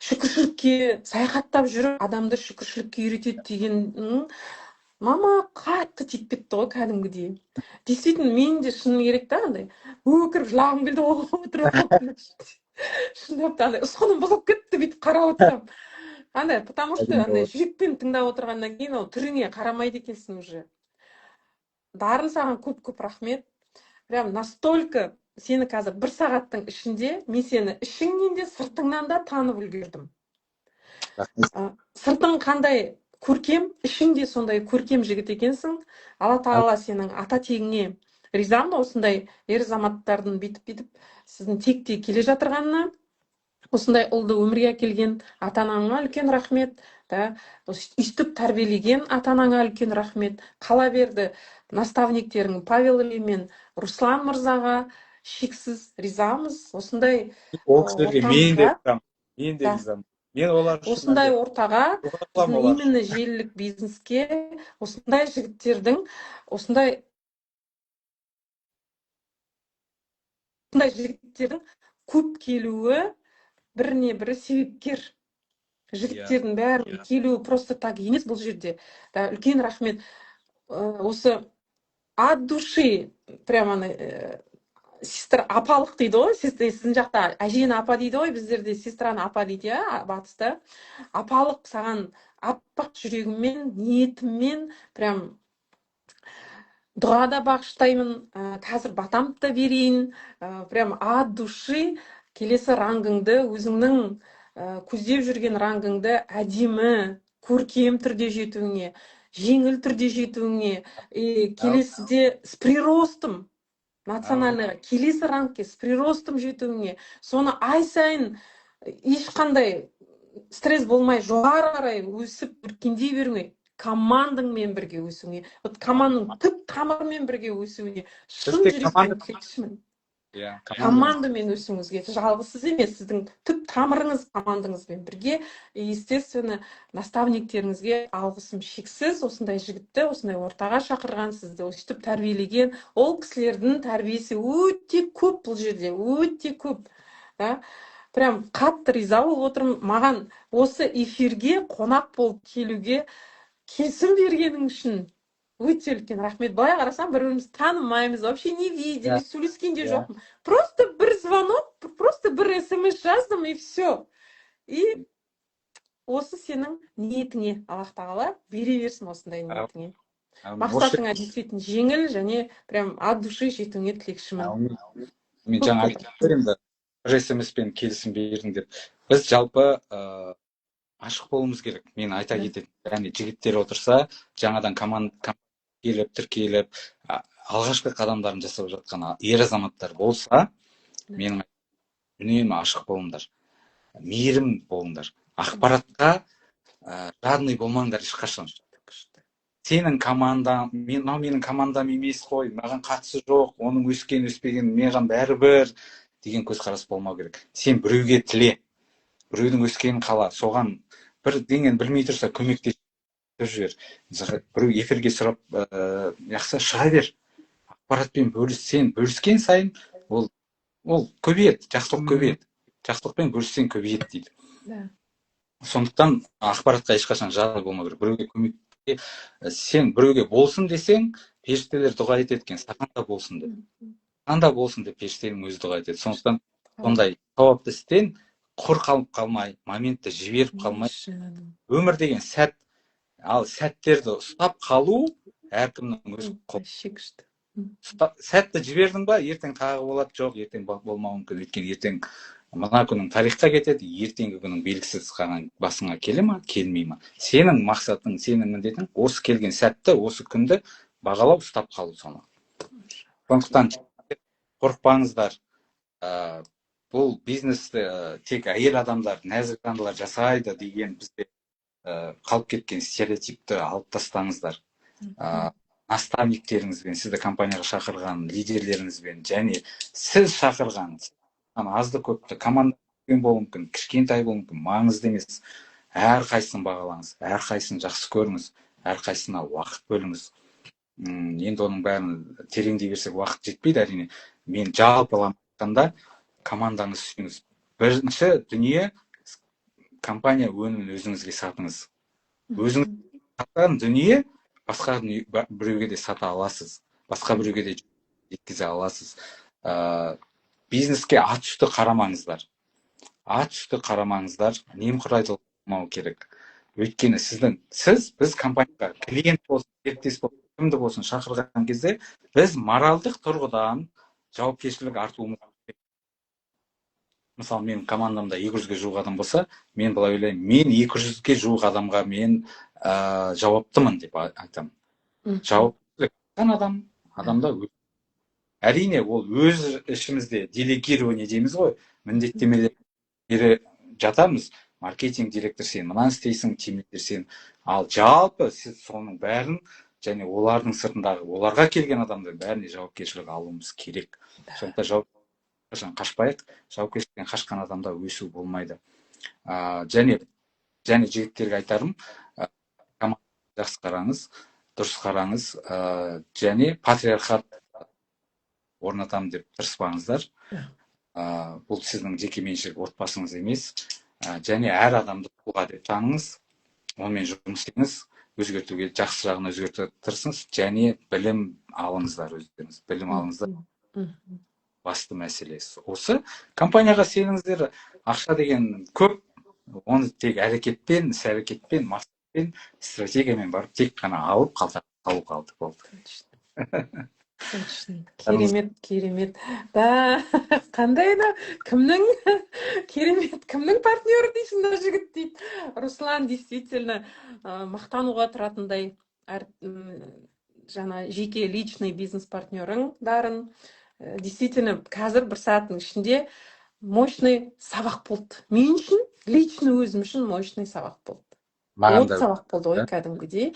шүкіршілікке саяхаттап жүріп адамды шүкіршілікке үйретеді деген мама қатты тиіп кетті ғой кәдімгідей. Действительно, мен де шыны керек та, андай өкіріп жылағым келді ғой отырып. Шындап та андай ұсқыным бұзылып кетті бүйтіп қарап отырсам. Андай, потому что андай жүрекпен тыңдап отырғаннан кейін ол түріңе қарамайды екенсің уже. Дарын саған көп рахмет. Прям настолько сені қазір 1 сағаттың ішінде мен сені ішіңнен де сыртыңнан да танып үлгердім. Сыртың қандай көркем, ішіңде сондай көркем жігіт екенсің. Алла тағала сенің ата тегіңе ризамын, осындай ер азаматтардың бүйтіп сіздің текте келе жатырғанына. Осындай ұлды өмірге әкелген ата-анаңа үлкен рахмет, да, өстіп тәрбиелеген ата-анаңа үлкен рахмет. Қала берді наставниктерің Павел Ильин мен Руслан мырзаға шексіз ризамыз. Осындай ол кісілерге мен де ризамын. Мен олар үшін осындай ортаға, именно желілік бизнеске осындай жігіттердің, осындай жігіттердің көп келуі біріне бірі себепкер. Жігіттердің бәрінің келуі просто так емес бұл жерде. Да, үлкен рахмет. Осы от души прямо сестра апалық дейді ғой, сіздің жақта әжені апа дейді ғой, біздерде сестраны апа дейді, батыста. Апалық саған аппақ жүрегіммен, ниетіммен прям дұға да бағыштаймын, қазір батамды да берейін, прям от души келесі рангыңды, өзіңнің көздеп жүрген рангыңды әдемі, көркем түрде жетуіңе, жеңіл түрде жетуіңе, келесіде с приростом, национальныйға, келесі рангке с приростом жетуіңе, соны ай сайын ешқандай стресс болмай жоғары қарай өсіп өркендей беруіңе, командаңмен бірге өсуіңе, команданың түп тамырымен бірге өсуіне шын жүректен тілекшімін. Командамен өсуіңізге, жалғызсыз емес, сіздің түп тамырыңыз командаңызбен бірге, естественно, наставниктеріңізге алғысым шексіз, осындай жігітті, осындай ортаға шақырған, сізді өстіп тәрбиелеген, ол кісілердің тәрбиесі өте көп бұл жерде, өте көп. Прям қатты риза болып отырмын, маған осы эфирге қонақ болып келуге келісім бергенің үшін. Өте үлкен рахмет. Былай қарасам, бір-бірімізді танымаймыз, вообще не видели, сөйлескен де жоқпын. Просто бір звонок, просто бір смс жаздым, и все. И осы сенің ниетіңе, Аллах тағала бере берсін осындай ниетіңе. Мақсатыңа действительно жеңіл және прям от души жетуіңе тілекшімін. Мен жаңа айтып беремін, бір смс-пен келісім бердің деп. Біз жалпы ашық болуымыз керек. Мен айта кететін, яғни жігіттер отырса, жаңадан команда келіп, тіркеліп, алғашқы қадамдарын жасап жатқан ер азаматтар болса, менің үнемі ашық болыңдар, мейірім болыңдар. Ақпаратқа жадный болмаңдар ешқашан. Сенің командаң, менің командам емес қой, маған қатысы жоқ, оның өскен, өспеген, маған бәрібір деген көзқарас болмау керек. Сен біреуге тіле, біреудің өскенін қала, соған бір деген білмей тұрса көмектесіп жібер. Біреу эфирге сұрап, жақсы шыға бер. Ақпаратпен бөліскен сайын ол көбейеді, жақсылық көбейеді. Жақсылықпен бөліссең көбейеді дейді. Сондықтан ақпаратқа ешқашан жадный болмау керек. Біреуге көмекке, сен біреуге болсын десең, періштелер дұға етеді екен, саған да болсын деп. Саған да болсын деп періштенің өзі дұға етеді. Сондықтан сондай сауапты істен құр қалып қалмай, моментті жіберіп қалмай, өмір деген сәт, ал сәттерді ұстап қалу әркімнің өз қолында. Сәтті жібердің ба, ертең тағы болады, жоқ, ертең болмауы мүмкін, өйткені ертең мына күнің тарихқа кетеді, ертеңгі күнің белгісіз қалған басыңа келе ма, келмей ма. Сенің мақсатың, сенің міндетің осы келген сәтті, осы күнді бағалап ұстап қалу соны. Сондықтан қорықпаңыздар. Бұл бизнесті тек әйел адамдар, нәзік жандылар жасайды деген бізде қалып кеткен стереотипті алып тастаңыздар. Наставниктеріңізбен, сізді компанияға шақырған лидерлеріңізбен, және сіз шақырған азды көпті команда болуы мүмкін, кішкентай болуы мүмкін, маңызды емес. Әрқайсысын бағалаңыз, әрқайсысын жақсы көріңіз, әрқайсысына уақыт бөліңіз. Енді оның бәрін тереңдей берсек уақыт жетпейді, әрине. Мен жалпылама айтқанда командаңыз сүйіңіз. Бірінші дүние, компания өнімін өзіңізге сатыңыз. Өзіңіз сатқан дүние басқа біреуге де сата аласыз, басқа біреуге де жеткізе аласыз. Бизнеске ат үсті қарамаңыздар. Ат үсті қарамаңыздар, немқұрайды болмау керек. Өйткені біз компанияға клиент болсын, серіктес болсын, кімді болсын шақырған кезде біз моральдық тұрғыдан жауапкершілік артуымыз керек. Мысалы, мен командамда 200-ге жуық адам болса, мен былай ойлаймын, мен 200-ге жуық адамға мен жауаптымын деп айтамын. Жауапкершілік адамда әрине ол өз ішімізде делегирование дейміз ғой, міндеттемелер бере жатамыз. Маркетинг директор сен мынаны істейсің, тим лидер сен. Ал жалпы сіз соның бәрін және олардың сыртындағы оларға келген адамдар бәріне жауапкершілік алуымыз керек. Сондықтан жауапкершіліктен қашпайық. Жауапкершіліктен қашқан адамда өсу болмайды. Және жігіттерге айтарым, жақсы қараңыз, дұрыс қараңыз, және патриархат орнатамын деп тырыспаңыздар. Бұл сіздің жекеменшік отбасыңыз емес. Және әр адамды тұлға деп таныңыз, онымен жұмыс істеңіз, өзгертуге, жақсы жағын өзгертуге тырысыңыз, және білім алыңыздар өздеріңіз. Білім алыңыздар. Басты мәселесі осы. Компанияға сеніңіздер, ақша деген көп, оны тек әрекетпен, іс-әрекетпен, мақсатпен, стратегиямен барып тек қана алып қалды болды. Керемет. Да, қандай да кімнің партнері дейсің да жігіт дейді. Руслан действительно мақтануға тұратындай жаңа жеке личный бизнес партнерың дарын. Действительно қазір бір сағаттың ішінде мощный сабақ болды. Мен үшін, личный өзім үшін мощный сабақ болды. Сабақ болды ғой кәдімгідей.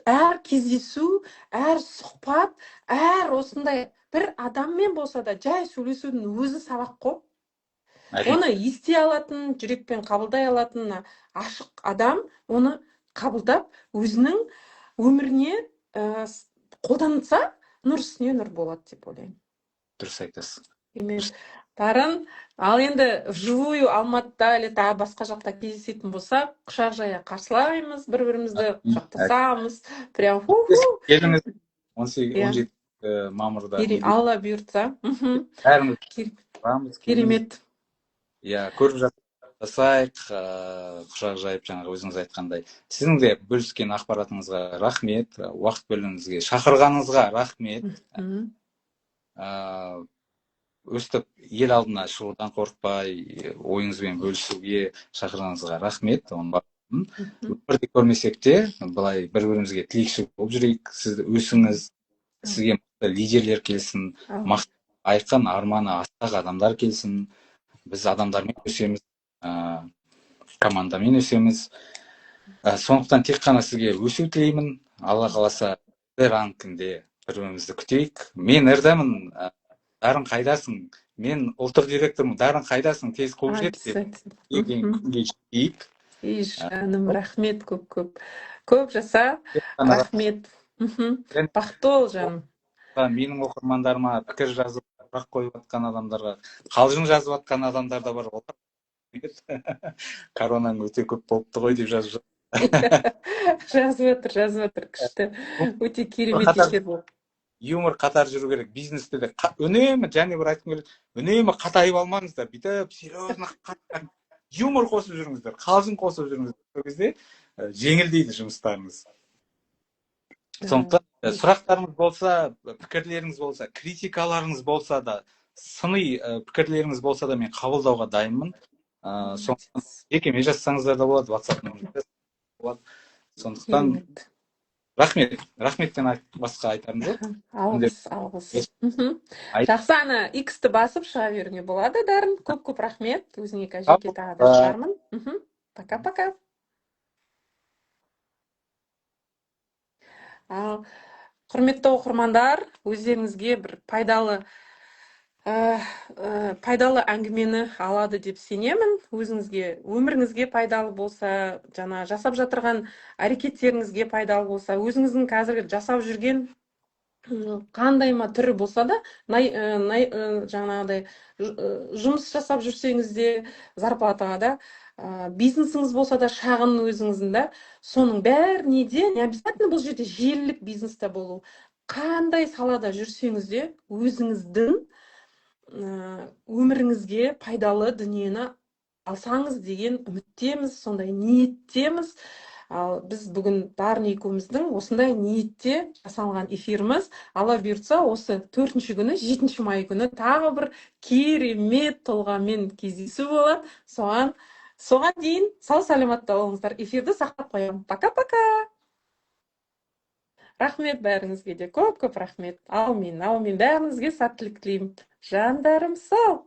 Әр кездесу, әр сұхбат, әр осындай бір адаммен болса да жай сөйлесудің өзі сабақ қой. Оны ести алатын, жүрекпен қабылдай алатын ашық адам оны қабылдап, өзінің өміріне қолданса, нұр үстіне нұр болады деп ойлаймын. Дұрыс айтасыз. Дарын, ал енді вживую Алматыда или басқа жақта кездесетін болса, құшақ жая қарсылаймыз, бір-бірімізді құшақтасамыз. Прям келіңіз 17 мамырда. Алла бұйыртса. Бәріміз керемет. Көріп жасайық, құшақ жайып, жаңағы өзіңіз айтқандай. Сіздің де бөліскен ақпаратыңызға рахмет, уақыт бөлуіңізге, шақырғаныңызға рахмет. Өстіп, ел алдына шығудан қорықпай, ойыңызбен бөлісуге шақырғаныңызға рахмет. Өмірде көрмесек те, былай бір-бірімізге тілекші болып жүрейік. Сіз өсіңіз, сізге лидерлер келсін, мақсат айқын, арманы асқақ адамдар келсін. Біз адамдармен өсеміз, командамен өсеміз. Сондықтан тек қана сізге өсу тілеймін. Алла қаласа, ранкінде бір-бірімізді күтейік. Мен Эрдамын. Дарын қайдасың? Мен ұлттық директормын. Дарын қайдасың? Тез қуып жет деп. Күнге жетейік. Жаным, рахмет көп. Көп жаса. Рахмет. Бақытты бол, жаным. Менің оқырмандарыма пікір жазып, сұрақ қойып жатқан адамдарға, қалжың жазып жатқан адамдар да бар. Коронаң өте көп болыпты ғой деп жазып жатыр. жазып жатыр. Күшті. Өте керемет екен бұл. Юмор қатар жүру керек. Бизнесте де үнемі, және бір айтқым келеді, үнемі қатайып алмаңыздар. Бүйтіп серьезно юмор қосып жүріңіздер, қалжың қосып жүріңіздер. Сол кезде жеңілдейді жұмыстарыңыз. Сондықтан сұрақтарыңыз болса, пікірлеріңіз болса, критикаларыңыз болса да сыни пікірлеріңіз болса да мен қабылдауға дайынмын. Сондықтан жекеме жазсаңыздар да болады, WhatsApp нөмірінде болады. Сондықтан Керемет. рахметтен басқа айтарым жоқ. Алғыс. Жақсы, ана X-ті басып шыға беруіңе болады, Дарын. Көп рахмет. Өзіңе жеке тағы да шығармын. Пока-пока. Құрметті оқырмандар, өздеріңізге бір пайдалы әңгімені алады деп сенемін. Өзіңізге, өміріңізге пайдалы болса, жана жасап жатырған әрекеттеріңізге пайдалы болса, өзіңіздің қазіргі жасап жүрген қандай ма түрі болса да, жаңағыдай жұмыс жасап жүрсеңіз де, зарплатаға да, бизнесіңіз болса да, шағын өзіңіздің да, соның бәріне де, не обязательно бұл жерде желілік бизнесте болу. Қандай салада жүрсеңіз де, өзіңіздің өміріңізге пайдалы дүниені алсаңыз деген үміттеміз, сондай ниеттеміз. Ал біз бүгін Дарын екеуміздің осындай ниетте жасалған эфиріміз. Алла бұйыртса, осы 4-ші күні, 7-ші май күні тағы бір керемет тұлғамен кездесу болады. Соған дейін сау саламатта болыңыздар. Эфирді сақтап қоямын. Пока-пока. Рахмет бәріңізге де, көп рахмет. Аумин. Бәріңізге сәттілік тілеймін. Жандарым сау.